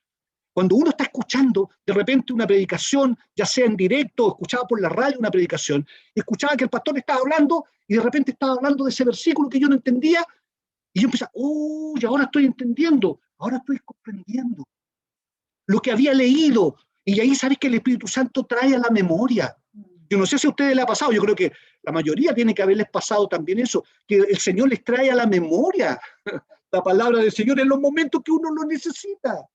Cuando uno está escuchando de repente una predicación, ya sea en directo o escuchaba por la radio una predicación, escuchaba que el pastor estaba hablando y de repente estaba hablando de ese versículo que yo no entendía, y yo empezaba, y ahora estoy entendiendo, ahora estoy comprendiendo lo que había leído, y ahí sabes que el Espíritu Santo trae a la memoria. Yo no sé si a ustedes les ha pasado, yo creo que la mayoría tiene que haberles pasado también eso, que el Señor les trae a la memoria la palabra del Señor en los momentos que uno lo necesita.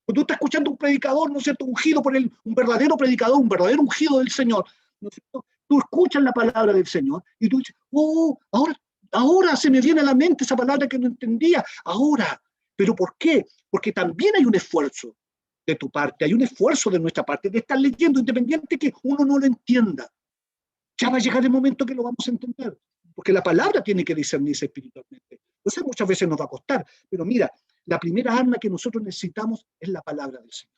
Cuando tú estás escuchando un predicador, ¿no es cierto?, ungido por un verdadero predicador, un verdadero ungido del Señor, ¿no es cierto?, tú escuchas la palabra del Señor y tú dices, ahora se me viene a la mente esa palabra que no entendía, ahora. ¿Pero por qué? Porque también hay un esfuerzo de tu parte, hay un esfuerzo de nuestra parte de estar leyendo, independiente que uno no lo entienda. Ya va a llegar el momento que lo vamos a entender, porque la palabra tiene que discernirse espiritualmente. Entonces muchas veces nos va a costar, pero mira, la primera arma que nosotros necesitamos es la palabra del Señor.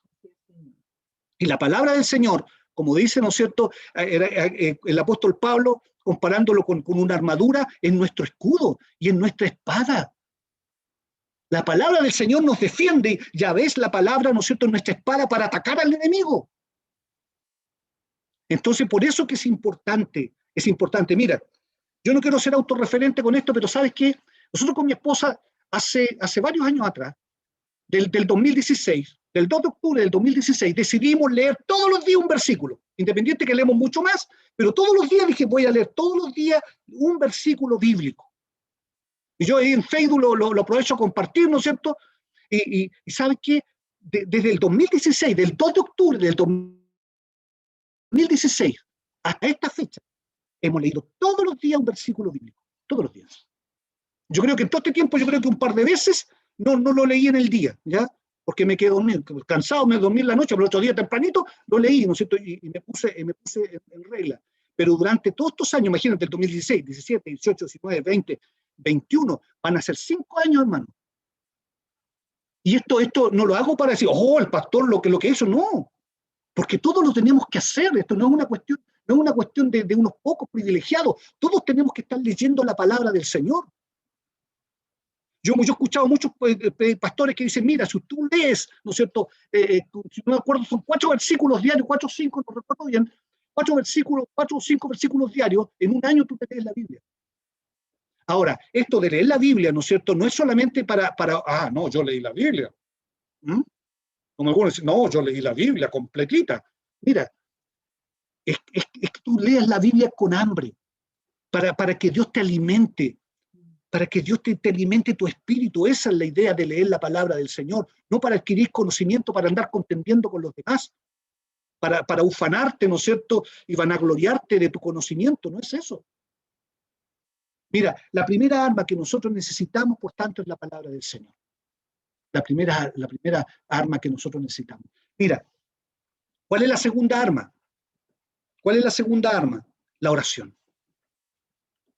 Y la palabra del Señor, como dice, ¿no es cierto?, el apóstol Pablo, comparándolo con una armadura, es nuestro escudo y es nuestra espada. La palabra del Señor nos defiende, ya ves la palabra, ¿no es cierto?, nuestra espada para atacar al enemigo. Entonces, por eso que es importante. Mira, yo no quiero ser autorreferente con esto, pero ¿sabes qué? Nosotros con mi esposa, hace varios años atrás, del 2016, del 2 de octubre del 2016, decidimos leer todos los días un versículo, independiente que leemos mucho más, pero todos los días dije, voy a leer todos los días un versículo bíblico. Y yo ahí en Facebook lo aprovecho a compartir, ¿no es cierto? Y ¿sabes qué? Desde el 2016, del 2 de octubre del 2016 hasta esta fecha, hemos leído todos los días un versículo bíblico, todos los días. Yo creo que en todo este tiempo, yo creo que un par de veces no lo leí en el día, ¿ya? Porque me quedé dormido, cansado, me dormí en la noche, pero el otro día tempranito lo leí, ¿no es cierto? Y me puse en regla. Pero durante todos estos años, imagínate, el 2016, 17, 18, 19, 20, 21, van a ser 5 años, hermano. Y esto no lo hago para decir, oh, el pastor lo que hizo, no. Porque todos lo tenemos que hacer, esto no es una cuestión de unos pocos privilegiados, todos tenemos que estar leyendo la palabra del Señor. Yo he escuchado muchos pastores que dicen, mira, si tú lees, ¿no es cierto? Si no me acuerdo, son 4 versículos diarios, 4 o 5, no recuerdo bien, 4 o 5 versículos diarios, en un año tú te lees la Biblia. Ahora, esto de leer la Biblia, ¿no es cierto? No es solamente no, yo leí la Biblia. Como algunos dicen, no, yo leí la Biblia completita. Mira, es que tú leas la Biblia con hambre, para que Dios te alimente, para que Dios te alimente tu espíritu. Esa es la idea de leer la palabra del Señor, no para adquirir conocimiento, para andar contendiendo con los demás, para ufanarte, ¿no es cierto?, y vanagloriarte de tu conocimiento, no es eso. Mira, la primera arma que nosotros necesitamos, por tanto, es la palabra del Señor. La primera arma que nosotros necesitamos. Mira, ¿cuál es la segunda arma? ¿Cuál es la segunda arma? La oración.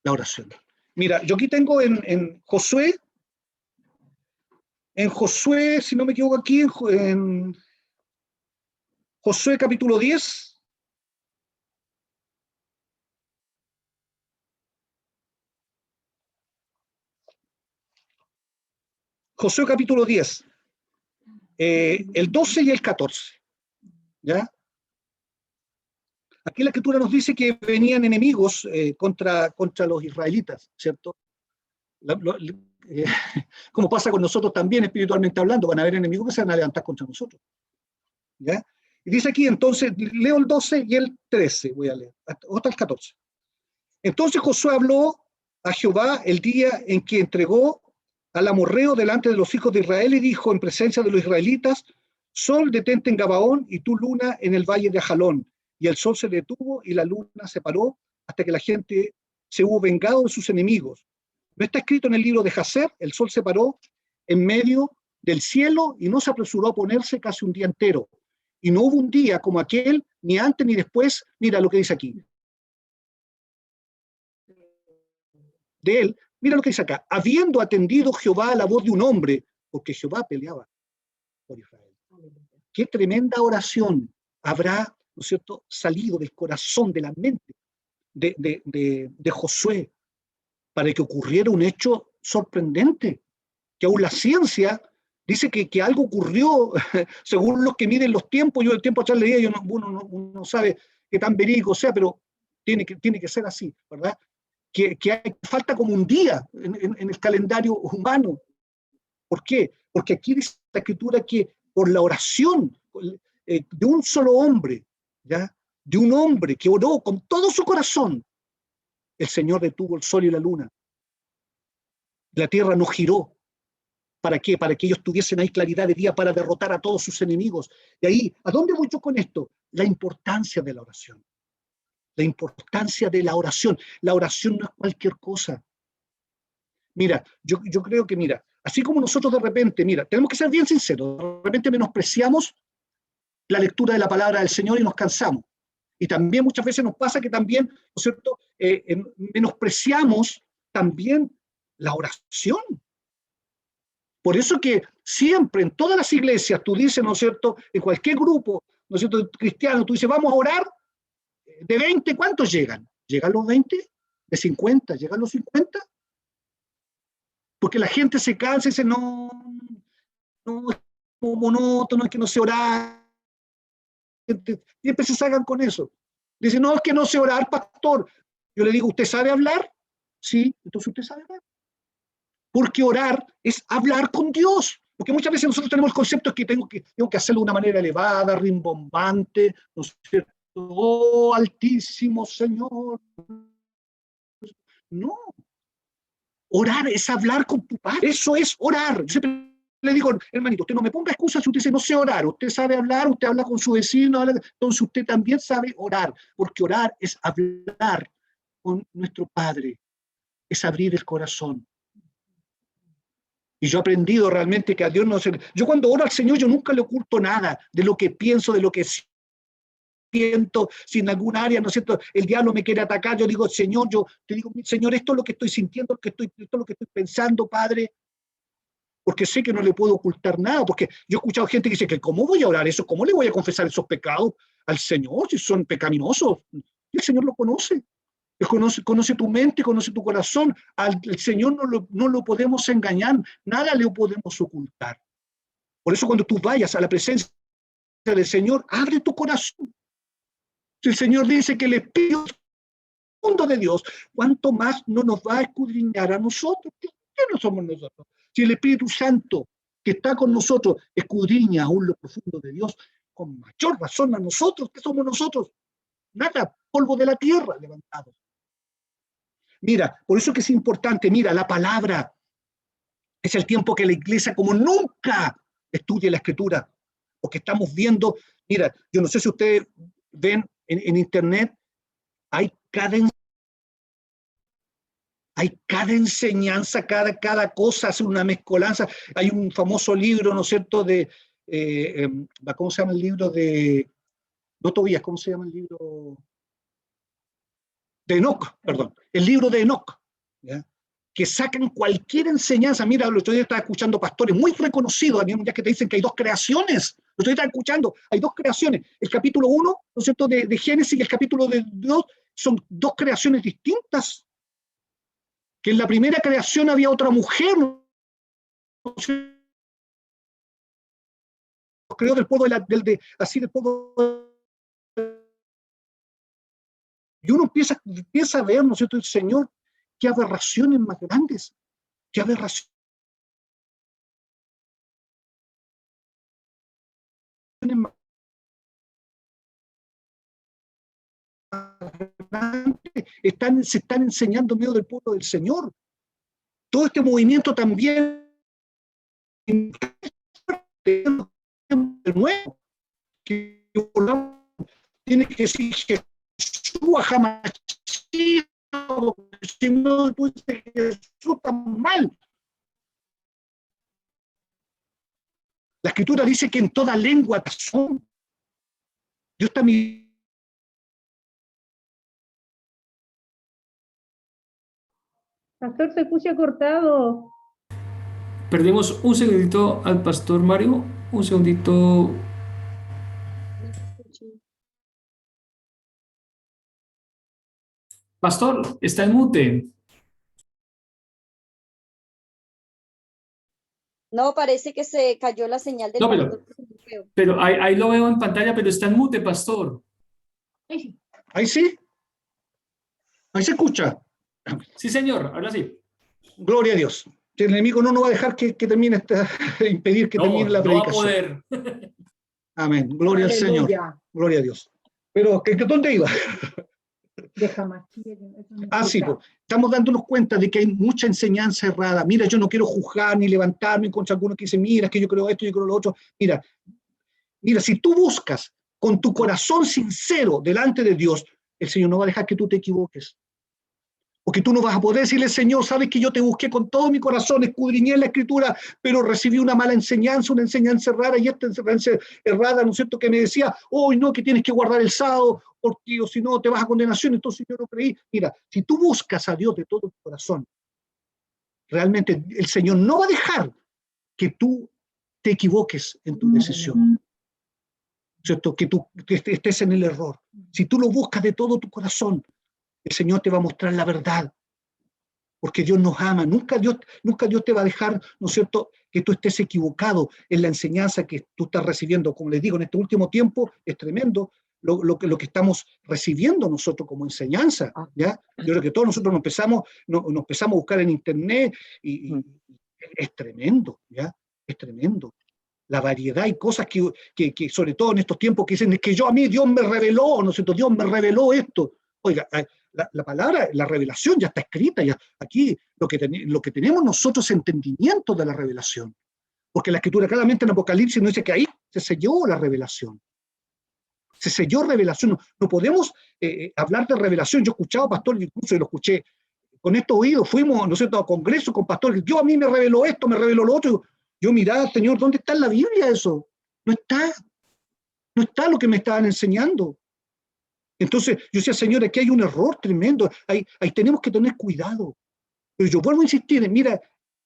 La oración. Mira, yo aquí tengo en Josué, si no me equivoco aquí, en Josué capítulo 10. Josué capítulo 10, el 12 y el 14. ¿Ya? Aquí la escritura nos dice que venían enemigos contra los israelitas, ¿cierto? Como pasa con nosotros también espiritualmente hablando, van a haber enemigos que se van a levantar contra nosotros. ¿Ya? Y dice aquí, entonces, leo el 12 y el 13, voy a leer, hasta el 14. Entonces Josué habló a Jehová el día en que entregó al amorreo delante de los hijos de Israel y dijo en presencia de los israelitas, sol detente en Gabaón y tu luna en el valle de Ajalón. Y el sol se detuvo y la luna se paró hasta que la gente se hubo vengado de sus enemigos. No está escrito en el libro de Jacer, el sol se paró en medio del cielo y no se apresuró a ponerse casi un día entero. Y no hubo un día como aquel, ni antes ni después. Mira lo que dice aquí. De él, mira lo que dice acá, habiendo atendido Jehová a la voz de un hombre, porque Jehová peleaba por Israel. Qué tremenda oración habrá, ¿no es cierto?, salido del corazón, de la mente de Josué, para que ocurriera un hecho sorprendente, que aún la ciencia dice que algo ocurrió, según los que miden los tiempos. Yo el tiempo atrás leía, uno no sabe qué tan verídico sea, pero tiene que ser así, ¿verdad? Que falta como un día en el calendario humano. ¿Por qué? Porque aquí dice la escritura que por la oración de un solo hombre, ¿ya?, de un hombre que oró con todo su corazón, el Señor detuvo el sol y la luna. La tierra no giró. ¿Para qué? Para que ellos tuviesen ahí claridad de día para derrotar a todos sus enemigos. Y ahí, ¿a dónde voy yo con esto? La importancia de la oración. La importancia de la oración. La oración no es cualquier cosa. Mira, yo creo que, mira, así como nosotros de repente, mira, tenemos que ser bien sinceros, de repente menospreciamos la lectura de la palabra del Señor y nos cansamos. Y también muchas veces nos pasa que también, ¿no es cierto?, menospreciamos también la oración. Por eso que siempre en todas las iglesias tú dices, ¿no es cierto?, en cualquier grupo, ¿no es cierto?, cristiano, tú dices, vamos a orar, de 20, ¿cuántos llegan? ¿Llegan los 20? ¿De 50? ¿Llegan los 50? Porque la gente se cansa y dice, no, es como monótono, es que no sé orar. Siempre se salgan con eso. Dicen, no, es que no sé orar, pastor. Yo le digo, ¿usted sabe hablar? Sí, entonces usted sabe hablar. Porque orar es hablar con Dios. Porque muchas veces nosotros tenemos el concepto de que tengo que hacerlo de una manera elevada, rimbombante, ¿no es cierto? Oh, altísimo Señor. No. Orar es hablar con tu Padre. Eso es orar. Yo siempre le digo, hermanito, usted no me ponga excusas si usted dice no sé orar. Usted sabe hablar, usted habla con su vecino, entonces usted también sabe orar. Porque orar es hablar con nuestro Padre. Es abrir el corazón. Y yo he aprendido realmente que a Dios no se... Yo cuando oro al Señor, yo nunca le oculto nada de lo que pienso, de lo que siento, si en algún área, ¿no es cierto?, el diablo me quiere atacar, yo digo, Señor, yo te digo, Señor, esto es lo que estoy sintiendo, esto es lo que estoy pensando, Padre, porque sé que no le puedo ocultar nada, porque yo he escuchado gente que dice que ¿cómo voy a orar eso? ¿Cómo le voy a confesar esos pecados al Señor si son pecaminosos? Y el Señor lo conoce. Él conoce tu mente, conoce tu corazón. Al Señor no lo podemos engañar, nada le podemos ocultar. Por eso cuando tú vayas a la presencia del Señor, abre tu corazón. Si el Señor dice que el Espíritu Santo de Dios, ¿cuánto más no nos va a escudriñar a nosotros? ¿Qué no somos nosotros? Si el Espíritu Santo que está con nosotros escudriña aún lo profundo de Dios, con mayor razón a nosotros, ¿qué somos nosotros? Nada, polvo de la tierra levantado. Mira, por eso que es importante, mira, la palabra es el tiempo que la iglesia como nunca estudie la Escritura, porque estamos viendo, mira, yo no sé si ustedes ven en internet, hay cada enseñanza, cada cosa, hace una mezcolanza. Hay un famoso libro, ¿no es cierto?, ¿cómo se llama el libro de, no Tobías, ¿cómo se llama el libro? De Enoch, perdón, el libro de Enoch, ¿ya? Que sacan cualquier enseñanza. Mira, el otro día estaba escuchando pastores muy reconocidos, ya que te dicen que hay dos creaciones. El otro día estaba escuchando, hay dos creaciones. El capítulo 1, ¿no es cierto?, de Génesis, y el capítulo 2 son dos creaciones distintas. Que en la primera creación había otra mujer, ¿no? Creó del polvo así del polvo. Y uno empieza a ver, ¿no es cierto?, el Señor, qué aberraciones más grandes, qué aberraciones más grandes se están enseñando en medio del pueblo del Señor. Todo este movimiento también del nuevo, que tiene que decir Jesús jamás, si no, pues Jesús está mal. La Escritura dice que en toda lengua razón. Dios está mi.
Pastor, se escucha cortado.
Perdimos un segundito al pastor Mario, un segundito. Pastor, está en mute.
No, parece que se cayó la señal del
No,
pastor.
pero ahí lo veo en pantalla, pero está en mute, pastor.
Ahí sí. Ahí se escucha.
Sí, señor, ahora sí.
Gloria a Dios. El enemigo no nos va a dejar que termine impedir que termine la predicación.
No va a poder.
Amén. Gloria
Aleluya.
al Señor. Gloria a Dios. Pero, ¿dónde iba? Sí, pues, estamos dándonos cuenta de que hay mucha enseñanza errada. Mira, yo no quiero juzgar ni levantarme contra alguno que dice, mira, es que yo creo esto, yo creo lo otro. Mira, si tú buscas con tu corazón sincero delante de Dios, el Señor no va a dejar que tú te equivoques. Porque tú no vas a poder decirle, Señor, sabes que yo te busqué con todo mi corazón, escudriñé en la Escritura, pero recibí una mala enseñanza, una enseñanza errada, y esta enseñanza errada, ¿no es cierto?, que me decía, hoy no, que tienes que guardar el sábado, porque o si no te vas a condenación, entonces yo no creí. Mira, si tú buscas a Dios de todo tu corazón, realmente el Señor no va a dejar que tú te equivoques en tu decisión, ¿cierto?, que tú estés en el error. Si tú lo buscas de todo tu corazón, el Señor te va a mostrar la verdad, porque Dios nos ama. Nunca Dios te va a dejar, ¿no es cierto?, que tú estés equivocado en la enseñanza que tú estás recibiendo. Como les digo, en este último tiempo es tremendo lo que estamos recibiendo nosotros como enseñanza, ¿ya? Yo creo que todos nosotros nos empezamos a buscar en internet y es tremendo, ¿ya? Es tremendo. La variedad y cosas que sobre todo en estos tiempos que dicen, es que a mí Dios me reveló, ¿no es cierto? Dios me reveló esto. Oiga, la palabra, la revelación ya está escrita, ya aquí lo que tenemos nosotros es entendimiento de la revelación. Porque la Escritura claramente en Apocalipsis nos dice que ahí se selló la revelación. Se selló revelación. No podemos hablar de revelación. Yo he escuchado pastores, incluso y lo escuché con estos oídos, fuimos, ¿no es cierto?, a congresos con pastores. Dios a mí me reveló esto, me reveló lo otro. Yo miraba, Señor, ¿dónde está en la Biblia eso? No está. No está lo que me estaban enseñando. Entonces, yo decía, Señor, aquí hay un error tremendo. Ahí tenemos que tener cuidado. Pero yo vuelvo a insistir, mira,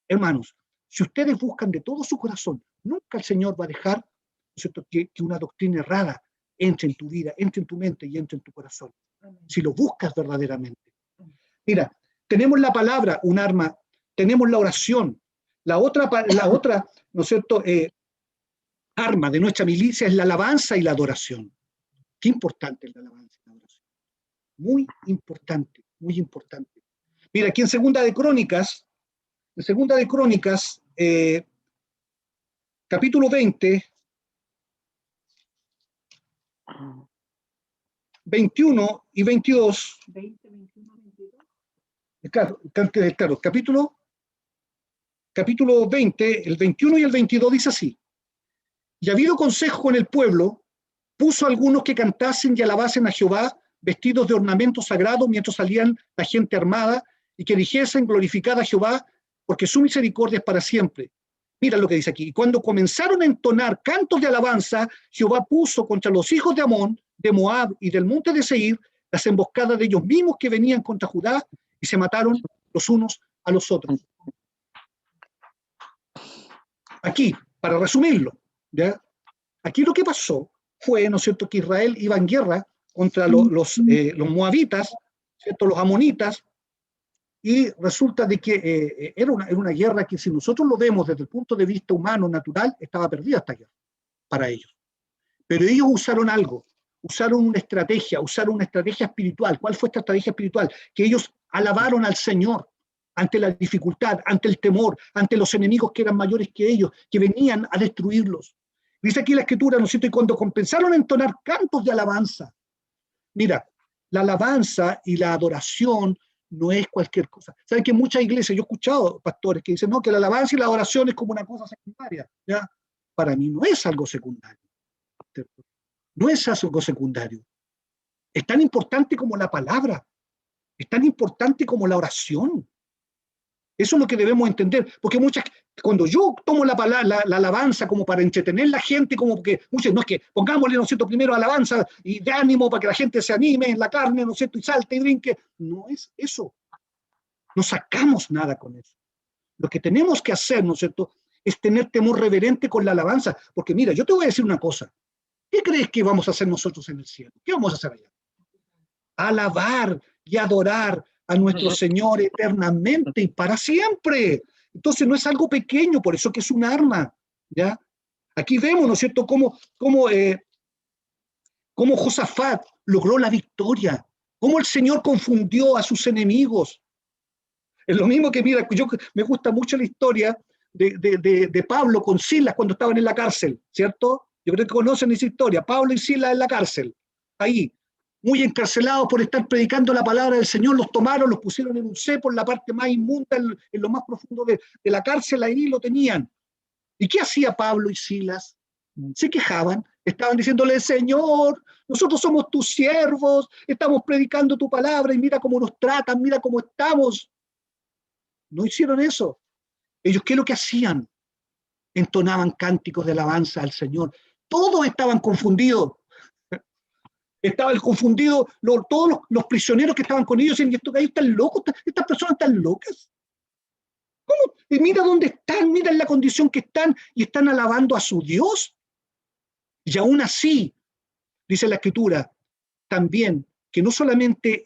hermanos, si ustedes buscan de todo su corazón, nunca el Señor va a dejar, ¿no es cierto?, que una doctrina errada entre en tu vida, entre en tu mente y entre en tu corazón. Si lo buscas verdaderamente. Mira, tenemos la palabra, un arma, tenemos la oración. La otra, ¿no es cierto?, arma de nuestra milicia es la alabanza y la adoración. Qué importante es la alabanza y la adoración. Muy importante, muy importante. Mira, aquí en Segunda de Crónicas, capítulo 20, 21 y 22.
20, 21, 22.
Claro, capítulo 20, el 21 y el 22 dice así. Y habido consejo con el pueblo, puso a algunos que cantasen y alabasen a Jehová, vestidos de ornamentos sagrados, mientras salían la gente armada, y que dijesen glorificad a Jehová, porque su misericordia es para siempre. Mira lo que dice aquí. Y cuando comenzaron a entonar cantos de alabanza, Jehová puso contra los hijos de Amón, de Moab y del monte de Seir, las emboscadas de ellos mismos que venían contra Judá, y se mataron los unos a los otros. Aquí, para resumirlo, ¿ya? Aquí lo que pasó fue, ¿no es cierto?, que Israel iba en guerra contra los moabitas, ¿cierto?, los amonitas, y resulta de que era una guerra que, si nosotros lo vemos desde el punto de vista humano, natural, estaba perdida esta guerra para ellos. Pero ellos usaron algo, usaron una estrategia espiritual. ¿Cuál fue esta estrategia espiritual? Que ellos alabaron al Señor ante la dificultad, ante el temor, ante los enemigos que eran mayores que ellos, que venían a destruirlos. Dice aquí la Escritura, ¿no es cierto? Y cuando comenzaron a entonar cantos de alabanza, mira, la alabanza y la adoración no es cualquier cosa. ¿Saben que en muchas iglesias, yo he escuchado pastores que dicen, no, que la alabanza y la adoración es como una cosa secundaria? ¿Ya? Para mí no es algo secundario. No es algo secundario. Es tan importante como la palabra. Es tan importante como la oración. Eso es lo que debemos entender, porque cuando yo tomo la alabanza como para entretener a la gente, como que muchos, no es que pongámosle, ¿no es cierto?, primero alabanza y de ánimo para que la gente se anime en la carne, ¿no es cierto?, y salte y brinque. No es eso. No sacamos nada con eso. Lo que tenemos que hacer, ¿no es cierto?, es tener temor reverente con la alabanza, porque mira, yo te voy a decir una cosa. ¿Qué crees que vamos a hacer nosotros en el cielo? ¿Qué vamos a hacer allá? Alabar y adorar a nuestro Señor eternamente y para siempre. Entonces no es algo pequeño, por eso que es un arma, ¿ya? Aquí vemos, ¿no es cierto?, cómo Josafat logró la victoria, cómo el Señor confundió a sus enemigos. Es lo mismo que, mira, me gusta mucho la historia de Pablo con Silas cuando estaban en la cárcel, ¿cierto? Yo creo que conocen esa historia, Pablo y Silas en la cárcel, ahí, muy encarcelados por estar predicando la palabra del Señor, los tomaron, los pusieron en un cepo, en la parte más inmunda, en lo más profundo de la cárcel, ahí lo tenían. ¿Y qué hacía Pablo y Silas? Se quejaban, estaban diciéndole, Señor, nosotros somos tus siervos, estamos predicando tu palabra y mira cómo nos tratan, mira cómo estamos. No hicieron eso. Ellos, ¿qué es lo que hacían? Entonaban cánticos de alabanza al Señor. Todos estaban confundidos. Estaban confundidos todos los prisioneros que estaban con ellos, y estos gallos están locos, estas personas están locas. ¿Cómo? Y mira dónde están, mira en la condición que están, y están alabando a su Dios. Y aún así, dice la Escritura, también, que no solamente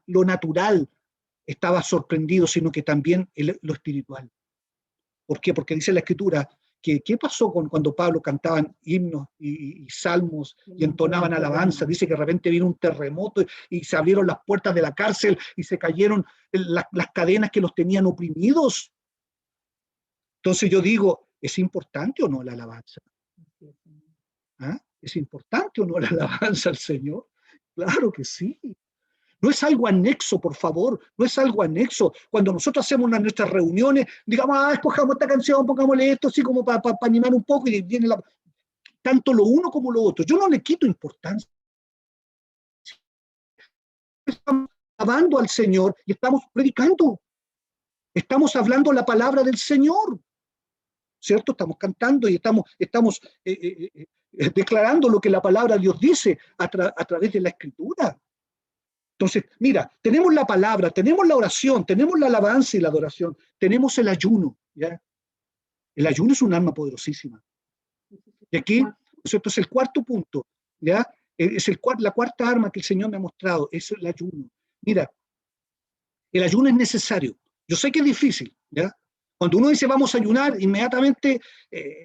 lo natural estaba sorprendido, sino que también lo espiritual. ¿Por qué? Porque dice la Escritura que ¿qué pasó cuando Pablo cantaban himnos y salmos y entonaban alabanza? Dice que de repente vino un terremoto y se abrieron las puertas de la cárcel y se cayeron las cadenas que los tenían oprimidos. Entonces yo digo, ¿Es importante o no la alabanza? ¿Ah? ¿Es importante o no la alabanza al Señor? Claro que sí. No es algo anexo, por favor, no es algo anexo. Cuando nosotros hacemos nuestras reuniones, digamos, escojamos esta canción, pongámosle esto, así como para animar un poco, y viene tanto lo uno como lo otro. Yo no le quito importancia. Estamos alabando al Señor y estamos predicando. Estamos hablando la palabra del Señor, ¿cierto? Estamos cantando y estamos declarando lo que la palabra de Dios dice a través de la Escritura. Entonces, mira, tenemos la palabra, tenemos la oración, tenemos la alabanza y la adoración, tenemos el ayuno, ¿ya? El ayuno es un arma poderosísima. Y aquí, ¿cierto? Es el cuarto punto, ¿ya? Es la cuarta arma que el Señor me ha mostrado, es el ayuno. Mira, el ayuno es necesario. Yo sé que es difícil, ¿ya? Cuando uno dice vamos a ayunar, inmediatamente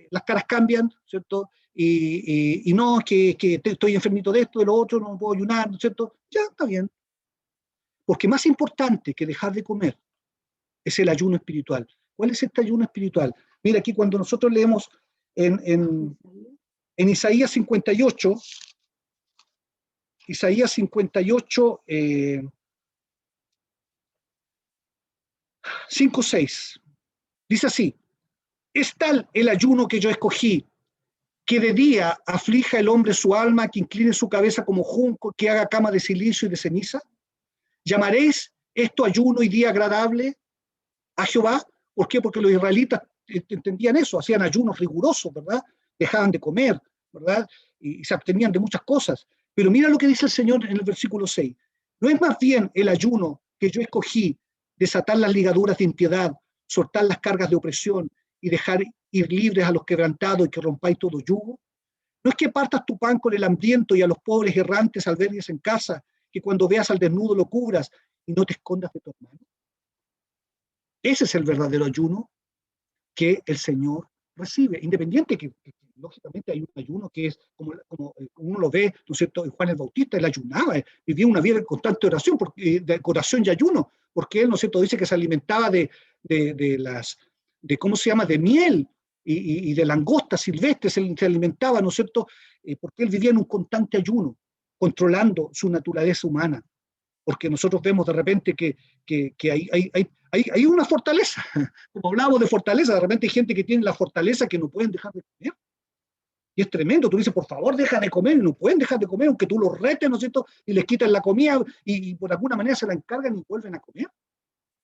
las caras cambian, ¿cierto? Y no, que estoy enfermito de esto, de lo otro, no puedo ayunar, ¿cierto? Ya, está bien. Porque más importante que dejar de comer es el ayuno espiritual. ¿Cuál es este ayuno espiritual? Mira, aquí cuando nosotros leemos en Isaías 58, Isaías 58, 5, 6, dice así: es tal el ayuno que yo escogí, que de día aflija el hombre su alma, que incline su cabeza como junco, que haga cama de silicio y de ceniza. ¿Llamaréis esto ayuno y día agradable a Jehová? ¿Por qué? Porque los israelitas entendían eso, hacían ayunos rigurosos, ¿verdad? Dejaban de comer, ¿verdad? Y se abstenían de muchas cosas. Pero mira lo que dice el Señor en el versículo 6. ¿No es más bien el ayuno que yo escogí, desatar las ligaduras de impiedad, soltar las cargas de opresión y dejar ir libres a los quebrantados y que rompáis todo yugo? ¿No es que partas tu pan con el hambriento y a los pobres errantes albergues en casa, que cuando veas al desnudo lo cubras y no te escondas de tu hermano? Ese es el verdadero ayuno que el Señor recibe, independiente que lógicamente hay un ayuno que es como uno lo ve, ¿no es cierto? Juan el Bautista, él ayunaba, vivía una vida de constante oración, de oración y ayuno, porque él, ¿no es cierto?, dice que se alimentaba de ¿cómo se llama?, de miel y de langostas silvestres, se alimentaba, ¿no es cierto?, porque él vivía en un constante ayuno, controlando su naturaleza humana. Porque nosotros vemos de repente que hay una fortaleza, como hablábamos de fortaleza, de repente hay gente que tiene la fortaleza que no pueden dejar de comer, y es tremendo, tú dices, por favor, deja de comer, y no pueden dejar de comer, aunque tú los retes, ¿no es cierto?, y les quitan la comida, y por alguna manera se la encargan y vuelven a comer,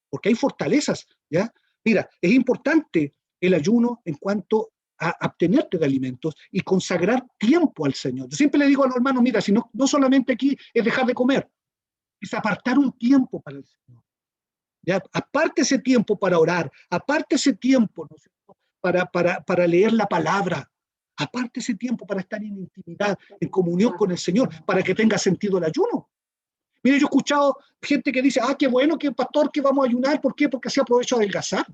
porque hay fortalezas, ¿ya? Mira, es importante el ayuno en cuanto a abstenerte de alimentos y consagrar tiempo al Señor. Yo siempre le digo a los hermanos, mira, si no solamente aquí es dejar de comer, es apartar un tiempo para el Señor. ¿Ya? Aparte ese tiempo para orar, aparte ese tiempo, ¿no es cierto?, para leer la palabra, aparte ese tiempo para estar en intimidad, en comunión con el Señor, para que tenga sentido el ayuno. Mire, yo he escuchado gente que dice, qué bueno, que pastor, que vamos a ayunar, ¿por qué? Porque así aprovecho a adelgazar.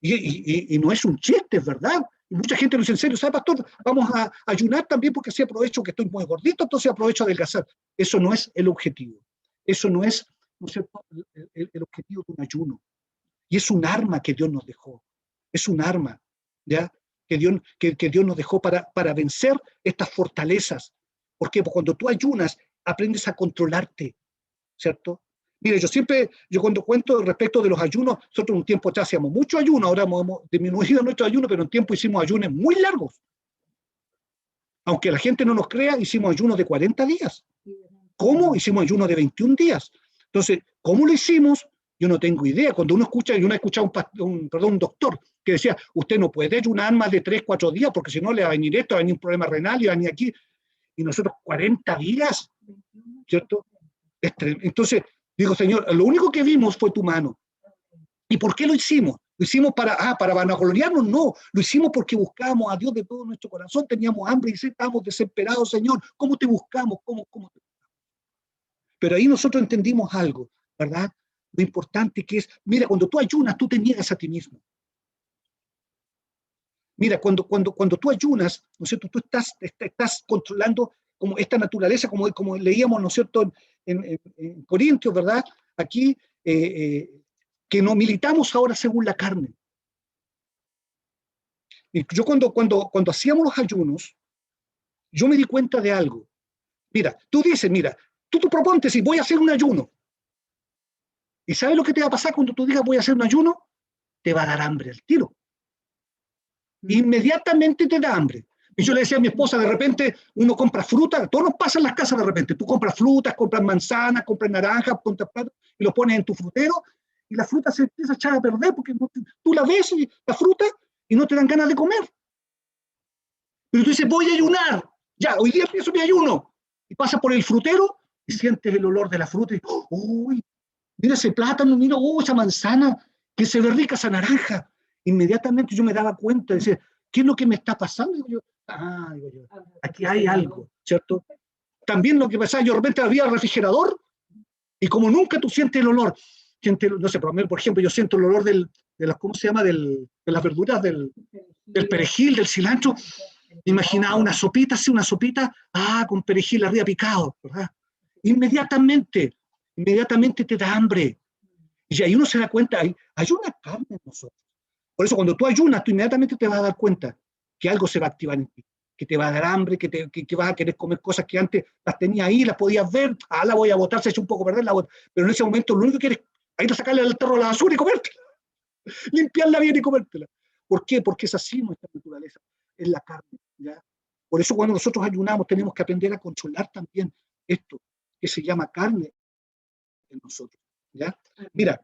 Y no es un chiste, es verdad. Y mucha gente lo dice en serio, ¿sabe, pastor? Vamos a ayunar también porque así aprovecho que estoy muy gordito, entonces aprovecho a adelgazar. Eso no es el objetivo. Eso no es, ¿no es cierto?, el objetivo de un ayuno. Y es un arma que Dios nos dejó. Es un arma, ¿ya?, que Dios nos dejó para vencer estas fortalezas. ¿Por qué? Porque cuando tú ayunas, aprendes a controlarte, ¿cierto? Mire, yo cuando cuento respecto de los ayunos, nosotros un tiempo atrás hacíamos mucho ayuno, ahora hemos disminuido nuestro ayuno, pero en tiempo hicimos ayunos muy largos. Aunque la gente no nos crea, hicimos ayunos de 40 días. ¿Cómo? Hicimos ayunos de 21 días. Entonces, ¿cómo lo hicimos? Yo no tengo idea. Cuando uno escucha, yo no he escuchado un doctor que decía, usted no puede ayunar más de 3, 4 días, porque si no le va a venir esto, va a venir un problema renal, y va a venir aquí. Y nosotros 40 días, ¿cierto? Entonces, digo, Señor, lo único que vimos fue tu mano. ¿Y por qué lo hicimos? ¿Lo hicimos para vanagloriarnos? No, lo hicimos porque buscábamos a Dios de todo nuestro corazón, teníamos hambre y estábamos desesperados, Señor. ¿Cómo te buscamos? ¿Cómo te buscamos? Pero ahí nosotros entendimos algo, ¿verdad? Lo importante que es, mira, cuando tú ayunas, tú te niegas a ti mismo. Mira, cuando tú ayunas, ¿no es cierto?, tú estás controlando como esta naturaleza, como leíamos, ¿no es cierto?, en Corintios, ¿verdad? Aquí, que no militamos ahora según la carne. Y yo cuando hacíamos los ayunos, yo me di cuenta de algo. Mira, tú dices, mira, tú proponte si voy a hacer un ayuno. ¿Y sabes lo que te va a pasar cuando tú digas voy a hacer un ayuno? Te va a dar hambre al tiro. Inmediatamente te da hambre. Y yo le decía a mi esposa, de repente uno compra fruta, todo nos pasa en las casas de repente. Tú compras frutas, compras manzanas, compras naranjas, compras plátanos, y lo pones en tu frutero, y la fruta se empieza a echar a perder porque tú la ves, la fruta, y no te dan ganas de comer. Pero tú dices, voy a ayunar, ya, hoy día empiezo mi ayuno. Y pasa por el frutero y sientes el olor de la fruta. Y, uy, mira ese plátano, mira, esa manzana, que se ve rica esa naranja. Inmediatamente yo me daba cuenta, decía, ¿qué es lo que me está pasando? Digo yo, aquí hay algo, ¿cierto? También lo que pasa, yo de repente abría el refrigerador y como nunca tú sientes el olor, no sé, por ejemplo, yo siento el olor de las, ¿cómo se llama? De las verduras, del perejil, del cilantro. Imaginaba una sopita, así una sopita, con perejil arriba picado, ¿verdad? Inmediatamente te da hambre. Y ahí uno se da cuenta, hay una carne en nosotros. Por eso cuando tú ayunas, tú inmediatamente te vas a dar cuenta que algo se va a activar en ti, que te va a dar hambre, que vas a querer comer cosas que antes las tenías ahí, las podías ver, la voy a botar, se echa un poco a perder, la botar. Pero en ese momento lo único que quieres es ir a sacarle al tarro a la basura y comértela, limpiarla bien y comértela. ¿Por qué? Porque es así nuestra naturaleza, es la carne, ¿ya? Por eso cuando nosotros ayunamos tenemos que aprender a controlar también esto que se llama carne en nosotros, ¿ya? Mira,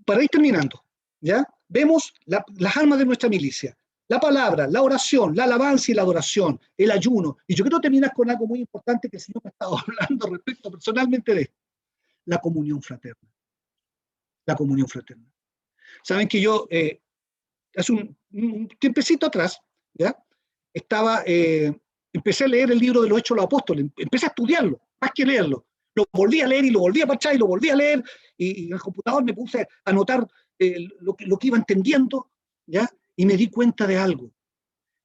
para ir terminando, ¿ya? Vemos las armas de nuestra milicia, la palabra, la oración, la alabanza y la adoración, el ayuno. Y yo quiero terminar con algo muy importante que el Señor me ha estado hablando respecto personalmente de esto, la comunión fraterna. La comunión fraterna. Saben que yo, hace un tiempecito atrás, ¿ya? Empecé a leer el libro de los Hechos de los Apóstoles, empecé a estudiarlo, más que leerlo. Lo volví a leer y lo volví a pachar y lo volví a leer, y en el computador me puse a anotar lo que iba entendiendo, ¿ya? Y me di cuenta de algo,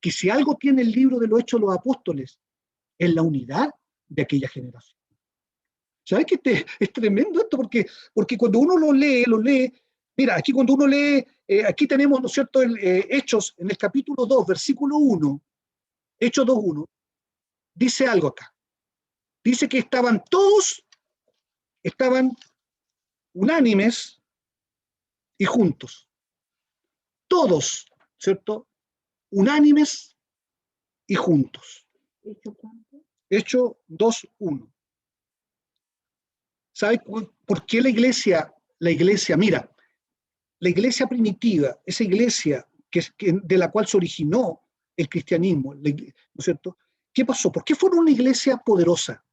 que si algo tiene el libro de los Hechos de los Apóstoles, es la unidad de aquella generación. ¿Sabes qué? Es tremendo esto, porque cuando uno lo lee, mira, aquí cuando uno lee, aquí tenemos, ¿no es cierto?, Hechos, en el capítulo 2, versículo 1, Hechos 2:1, dice algo acá. Dice que estaban unánimes y juntos. Todos, ¿cierto? Unánimes y juntos. Hechos 2:1. ¿Sabe por qué la iglesia, mira, la iglesia primitiva, esa iglesia de la cual se originó el cristianismo, ¿no es cierto? ¿Qué pasó? ¿Por qué fueron una iglesia poderosa?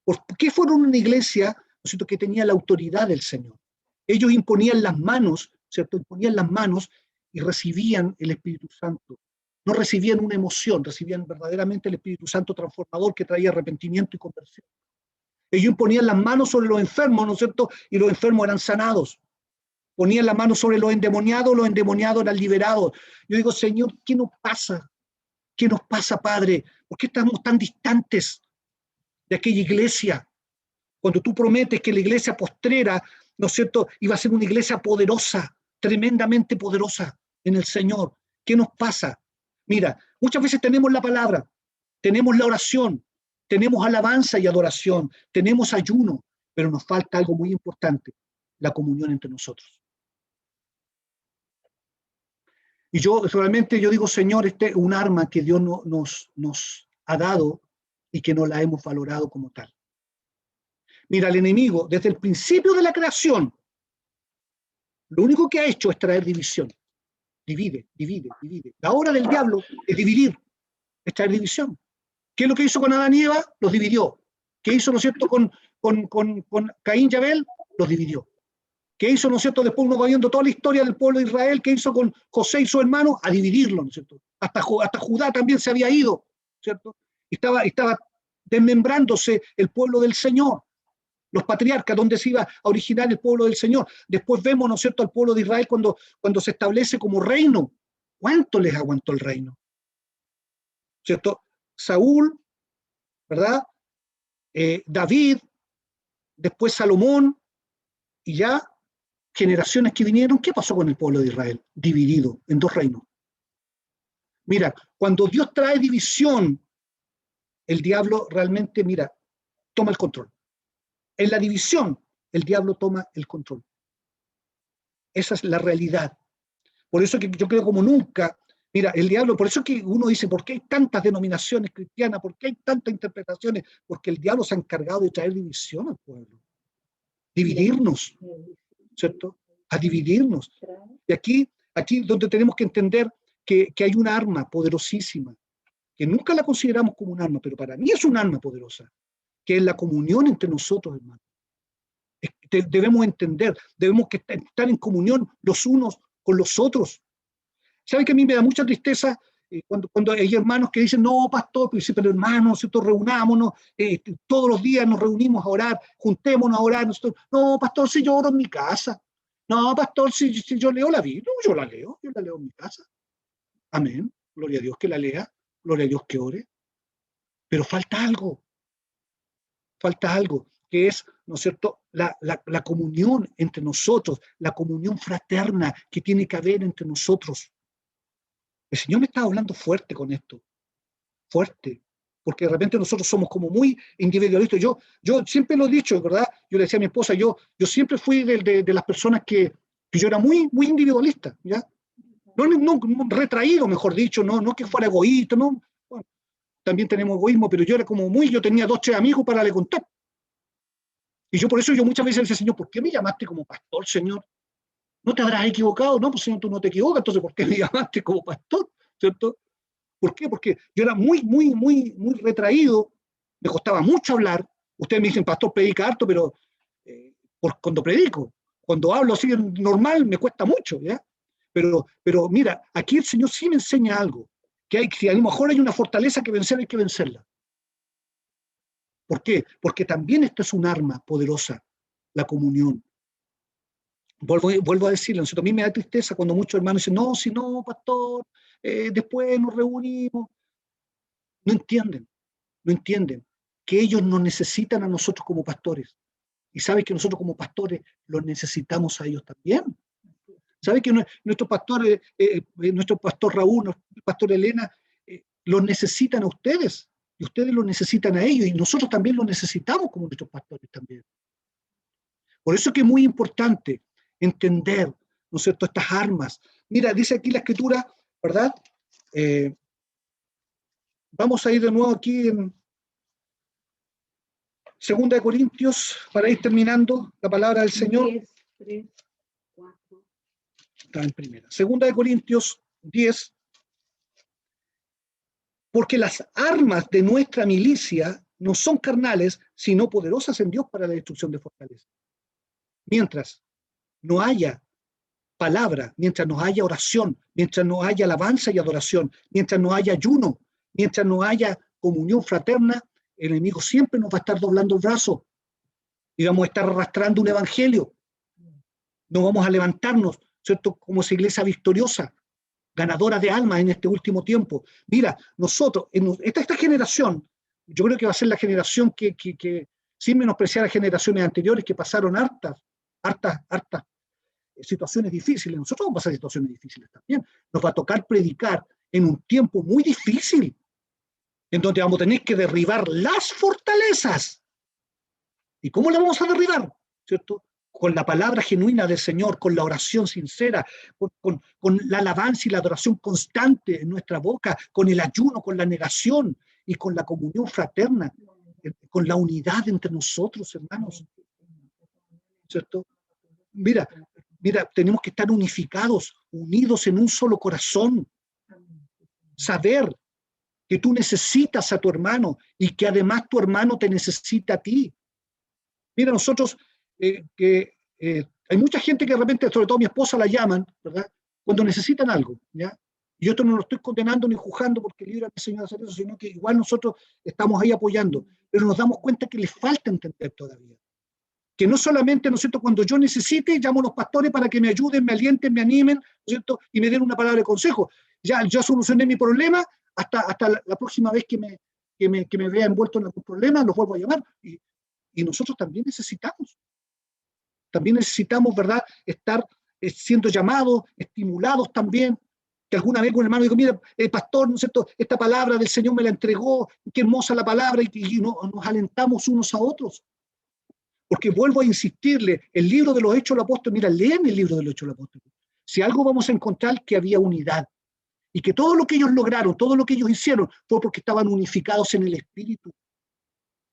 ¿Por qué fueron una iglesia, ¿no es cierto?, que tenía la autoridad del Señor? Ellos imponían las manos, ¿cierto? Imponían las manos y recibían el Espíritu Santo. No recibían una emoción, recibían verdaderamente el Espíritu Santo transformador que traía arrepentimiento y conversión. Ellos imponían las manos sobre los enfermos, ¿no es cierto? Y los enfermos eran sanados. Ponían las manos sobre los endemoniados eran liberados. Yo digo, Señor, ¿qué nos pasa? ¿Qué nos pasa, Padre? ¿Por qué estamos tan distantes de aquella iglesia? Cuando tú prometes que la iglesia postrera, ¿no es cierto?, iba a ser una iglesia poderosa, tremendamente poderosa en el Señor. ¿Qué nos pasa? Mira, muchas veces tenemos la palabra, tenemos la oración, tenemos alabanza y adoración, tenemos ayuno, pero nos falta algo muy importante, la comunión entre nosotros. Y yo realmente digo, Señor, este es un arma que Dios nos ha dado y que no la hemos valorado como tal. Mira, el enemigo, desde el principio de la creación, lo único que ha hecho es traer división. Divide. La obra del diablo es dividir, es traer división. ¿Qué es lo que hizo con Adán y Eva? Los dividió. ¿Qué hizo, ¿no es cierto?, con Caín y Abel? Los dividió. ¿Qué hizo, ¿no es cierto?, después uno va viendo toda la historia del pueblo de Israel, ¿qué hizo con José y su hermano? A dividirlo, ¿no es cierto? Hasta Judá también se había ido, ¿cierto? Estaba desmembrándose el pueblo del Señor. Los patriarcas, donde se iba a originar el pueblo del Señor. Después vemos, ¿no es cierto?, al pueblo de Israel cuando se establece como reino. ¿Cuánto les aguantó el reino? ¿Cierto? Saúl, ¿verdad? David, después Salomón, y ya generaciones que vinieron. ¿Qué pasó con el pueblo de Israel? Dividido en dos reinos. Mira, cuando Dios trae división, el diablo realmente, mira, toma el control. En la división, el diablo toma el control. Esa es la realidad. Por eso que yo creo como nunca, mira, el diablo, por eso que uno dice, ¿por qué hay tantas denominaciones cristianas? ¿Por qué hay tantas interpretaciones? Porque el diablo se ha encargado de traer división al pueblo. Dividirnos, ¿cierto? A dividirnos. Y aquí donde tenemos que entender que hay una arma poderosísima, que nunca la consideramos como un arma, pero para mí es un arma poderosa, que es la comunión entre nosotros, hermanos. Debemos entender, debemos estar en comunión los unos con los otros. ¿Sabe que a mí me da mucha tristeza cuando hay hermanos que dicen, no, pastor, pero hermanos, nosotros reunámonos, todos los días nos reunimos a orar, juntémonos a orar, nosotros, no, pastor, si yo oro en mi casa, no, pastor, si yo leo la Biblia, yo la leo en mi casa. Amén, gloria a Dios que la lea, gloria a Dios que ore, pero falta algo, que es, ¿no es cierto?, la comunión entre nosotros, la comunión fraterna que tiene que haber entre nosotros. El Señor me está hablando fuerte con esto, fuerte, porque de repente nosotros somos como muy individualistas. Yo siempre lo he dicho, ¿verdad? Yo le decía a mi esposa, yo siempre fui de las personas que yo era muy, muy individualista, ¿ya? No, retraído, mejor dicho, no que fuera egoísta, no. Bueno, también tenemos egoísmo, pero yo era como yo tenía 2, 3 amigos para le contar. Y por eso yo muchas veces le decía, Señor, ¿por qué me llamaste como pastor, Señor? ¿No te habrás equivocado? No, pues Señor, tú no te equivocas, entonces ¿por qué me llamaste como pastor? ¿Cierto? ¿Por qué? Porque yo era muy, muy, muy, muy retraído, me costaba mucho hablar. Ustedes me dicen, pastor, predica harto, pero cuando predico, cuando hablo así normal, me cuesta mucho, ¿ya? Pero mira, aquí el Señor sí me enseña algo, que a lo mejor hay una fortaleza que vencer, hay que vencerla. ¿Por qué? Porque también esto es un arma poderosa, la comunión. Vuelvo a decirlo, a mí me da tristeza cuando muchos hermanos dicen, no, si no, pastor, después nos reunimos. No entienden que ellos nos necesitan a nosotros como pastores. Y sabe que nosotros como pastores los necesitamos a ellos también. Sabe que nuestro pastor Raúl, nuestro pastor Elena, los necesitan a ustedes. Y ustedes los necesitan a ellos. Y nosotros también los necesitamos como nuestros pastores también. Por eso es que es muy importante entender, ¿no es cierto?, estas armas. Mira, dice aquí la Escritura, ¿verdad? Vamos a ir de nuevo aquí en 2 de Corintios, para ir terminando la palabra del Señor.
10, 3, 4.
Está en primera. 2 de Corintios 10. Porque las armas de nuestra milicia no son carnales, sino poderosas en Dios para la destrucción de fortalezas. Mientras no haya palabra, mientras no haya oración, mientras no haya alabanza y adoración, mientras no haya ayuno, mientras no haya comunión fraterna, el enemigo siempre nos va a estar doblando el brazo y vamos a estar arrastrando un evangelio. No vamos a levantarnos, ¿cierto?, como esa iglesia victoriosa, ganadora de almas en este último tiempo. Mira, nosotros, esta generación, yo creo que va a ser la generación que sin menospreciar a generaciones anteriores que pasaron hartas situaciones difíciles. Nosotros vamos a pasar situaciones difíciles también. Nos va a tocar predicar en un tiempo muy difícil, en donde vamos a tener que derribar las fortalezas. ¿Y cómo las vamos a derribar? ¿Cierto? Con la palabra genuina del Señor, con la oración sincera, con la alabanza y la adoración constante en nuestra boca, con el ayuno, con la negación y con la comunión fraterna, con la unidad entre nosotros, hermanos. ¿Cierto? Mira, tenemos que estar unificados, unidos en un solo corazón. Saber que tú necesitas a tu hermano y que además tu hermano te necesita a ti. Mira, nosotros, hay mucha gente que de repente, sobre todo mi esposa, la llaman, ¿verdad?, cuando necesitan algo, ¿ya? Y yo esto no lo estoy condenando ni juzgando porque libre al Señor de hacer eso, sino que igual nosotros estamos ahí apoyando, pero nos damos cuenta que les falta entender todavía. Que no solamente, ¿no es cierto?, cuando yo necesite, llamo a los pastores para que me ayuden, me alienten, me animen, ¿no es cierto?, y me den una palabra de consejo. Ya solucioné mi problema, hasta la próxima vez que me vea envuelto en algún problema, los vuelvo a llamar. Y nosotros también necesitamos, ¿verdad?, estar siendo llamados, estimulados también, Que alguna vez un hermano dijo, mira, pastor, ¿no es cierto? Esta palabra del Señor me la entregó, qué hermosa la palabra, y nos alentamos unos a otros. Porque vuelvo a insistirle, el libro de los Hechos de los Apóstoles, mira, leen el libro de los Hechos de los Apóstoles. Si algo vamos a encontrar, que había unidad. Y que todo lo que ellos lograron, todo lo que ellos hicieron, fue porque estaban unificados en el Espíritu.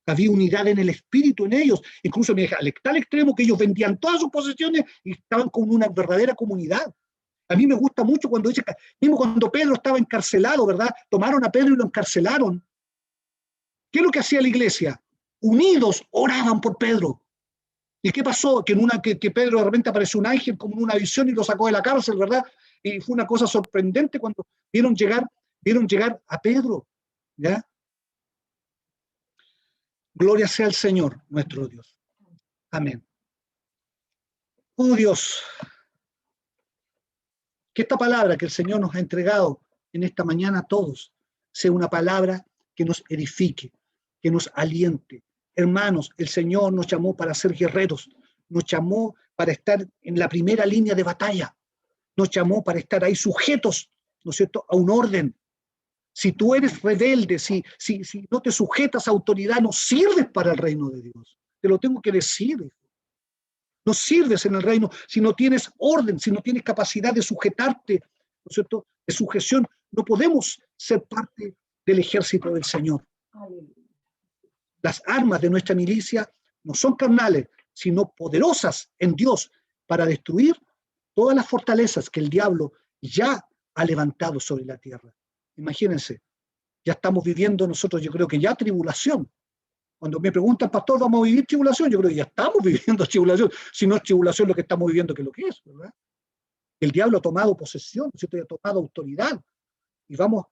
Había unidad en el Espíritu en ellos. Incluso al tal extremo que ellos vendían todas sus posesiones y estaban con una verdadera comunidad. A mí me gusta mucho cuando dice, mismo cuando Pedro estaba encarcelado, ¿verdad? Tomaron a Pedro y lo encarcelaron. ¿Qué es lo que hacía la iglesia? Unidos oraban por Pedro. ¿Y qué pasó? Que Pedro de repente apareció un ángel como en una visión y lo sacó de la cárcel, ¿verdad? Y fue una cosa sorprendente cuando vieron llegar a Pedro, ¿ya? Gloria sea al Señor, nuestro Dios. Amén. Oh Dios, que esta palabra que el Señor nos ha entregado en esta mañana a todos sea una palabra que nos edifique, que nos aliente. Hermanos, el Señor nos llamó para ser guerreros, nos llamó para estar en la primera línea de batalla, nos llamó para estar ahí sujetos, ¿no es cierto?, a un orden. Si tú eres rebelde, si no te sujetas a autoridad, no sirves para el reino de Dios. Te lo tengo que decir, hijo. No sirves en el reino si no tienes orden, si no tienes capacidad de sujetarte, ¿no es cierto?, de sujeción. No podemos ser parte del ejército del Señor. Las armas de nuestra milicia no son carnales, sino poderosas en Dios para destruir todas las fortalezas que el diablo ya ha levantado sobre la tierra. Imagínense, ya estamos viviendo nosotros, yo creo que ya tribulación. Cuando me preguntan, pastor, ¿vamos a vivir tribulación? Yo creo que ya estamos viviendo tribulación. Si no es tribulación lo que estamos viviendo, ¿qué es lo que es? ¿Verdad? El diablo ha tomado posesión, ¿cierto? Ha tomado autoridad. Y vamos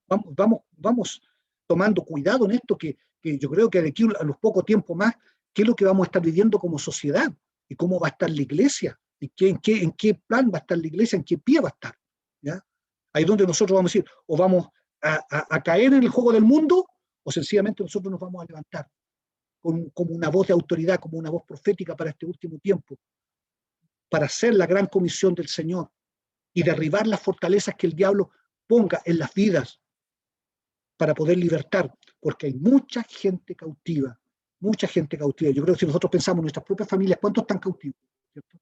tomando cuidado en esto, que yo creo que de aquí a los pocos tiempos más, ¿qué es lo que vamos a estar viviendo como sociedad? ¿Y cómo va a estar la iglesia? ¿En qué plan va a estar la iglesia? ¿En qué pie va a estar? ¿Ya? Ahí es donde nosotros vamos a decir, o vamos a caer en el juego del mundo, o sencillamente nosotros nos vamos a levantar como una voz de autoridad, como una voz profética para este último tiempo, para hacer la gran comisión del Señor y derribar las fortalezas que el diablo ponga en las vidas para poder libertar, porque hay mucha gente cautiva, mucha gente cautiva. Yo creo que si nosotros pensamos en nuestras propias familias, ¿cuántos están cautivos? ¿Cierto?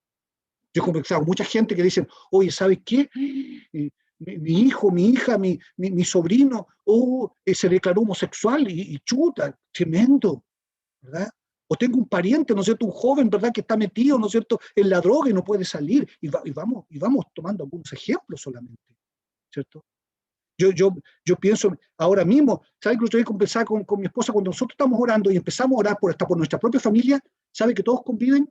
Yo he conversado con mucha gente que dicen, oye, ¿sabes qué? Mi hijo, mi hija, mi sobrino, se declaró homosexual y chuta, tremendo, ¿verdad? O tengo un pariente, ¿no es cierto? Un joven, ¿verdad? Que está metido, ¿no es cierto?, en la droga y no puede salir. Y vamos tomando algunos ejemplos solamente, ¿cierto? Yo pienso ahora mismo, ¿sabes que yo he conversado con mi esposa cuando nosotros estamos orando y empezamos a orar por nuestra propia familia? ¿Sabe que todos conviven?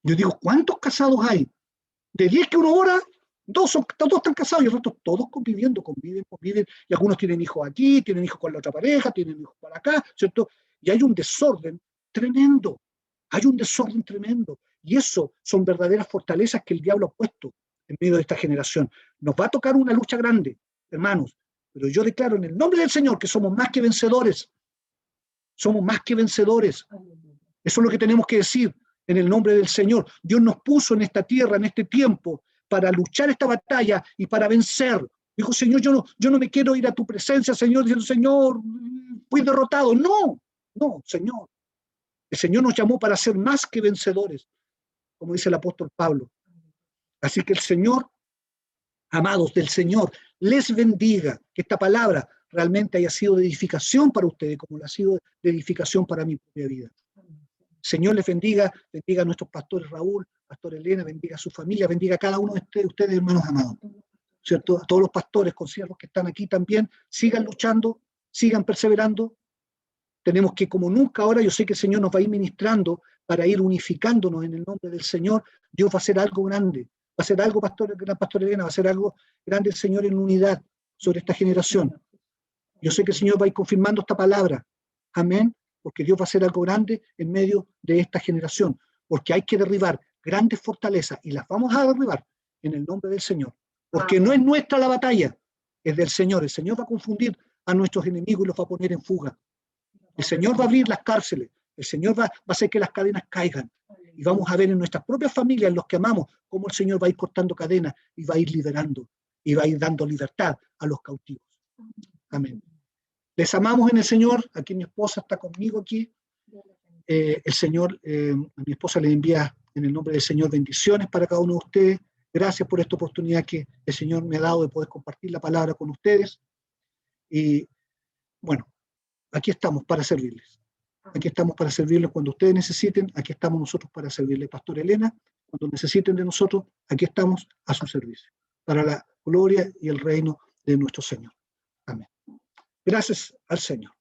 Yo digo, ¿cuántos casados hay? De 10 que uno ora, dos están casados y el resto todos conviven, y algunos tienen hijos aquí, tienen hijos con la otra pareja, tienen hijos para acá, ¿cierto? Y hay un desorden tremendo, y eso son verdaderas fortalezas que el diablo ha puesto en medio de esta generación. Nos va a tocar una lucha grande, hermanos, pero yo declaro en el nombre del Señor que somos más que vencedores, eso es lo que tenemos que decir. En el nombre del Señor, Dios nos puso en esta tierra, en este tiempo, para luchar esta batalla y para vencer. Dijo, Señor, yo no me quiero ir a tu presencia, Señor, diciendo, Señor, fui derrotado. No, Señor. El Señor nos llamó para ser más que vencedores, como dice el apóstol Pablo. Así que el Señor, amados del Señor, les bendiga, que esta palabra realmente haya sido de edificación para ustedes, como la ha sido de edificación para mi propia vida. Señor les bendiga a nuestros pastores Raúl, pastor Elena, bendiga a su familia, bendiga a cada uno de ustedes, hermanos amados. ¿Cierto? A todos los pastores, consiervos que están aquí también, sigan luchando, sigan perseverando. Tenemos que, como nunca ahora, yo sé que el Señor nos va a ir ministrando para ir unificándonos en el nombre del Señor. Dios va a hacer algo grande, va a hacer algo, pastor Elena, va a hacer algo grande el Señor en unidad sobre esta generación. Yo sé que el Señor va a ir confirmando esta palabra. Amén. Porque Dios va a hacer algo grande en medio de esta generación, porque hay que derribar grandes fortalezas y las vamos a derribar en el nombre del Señor, porque no es nuestra la batalla, es del Señor. El Señor va a confundir a nuestros enemigos y los va a poner en fuga. El Señor va a abrir las cárceles, el Señor va a hacer que las cadenas caigan, Y vamos a ver en nuestras propias familias, en los que amamos, cómo el Señor va a ir cortando cadenas y va a ir liberando y va a ir dando libertad a los cautivos. Amén. Les amamos en el Señor. Aquí mi esposa está conmigo aquí. El Señor, a mi esposa le envía en el nombre del Señor bendiciones para cada uno de ustedes. Gracias por esta oportunidad que el Señor me ha dado de poder compartir la palabra con ustedes. Y bueno, aquí estamos para servirles. Aquí estamos para servirles cuando ustedes necesiten. Aquí estamos nosotros para servirles. Pastor Elena, cuando necesiten de nosotros, aquí estamos a su servicio. Para la gloria y el reino de nuestro Señor. Amén. Gracias al Señor.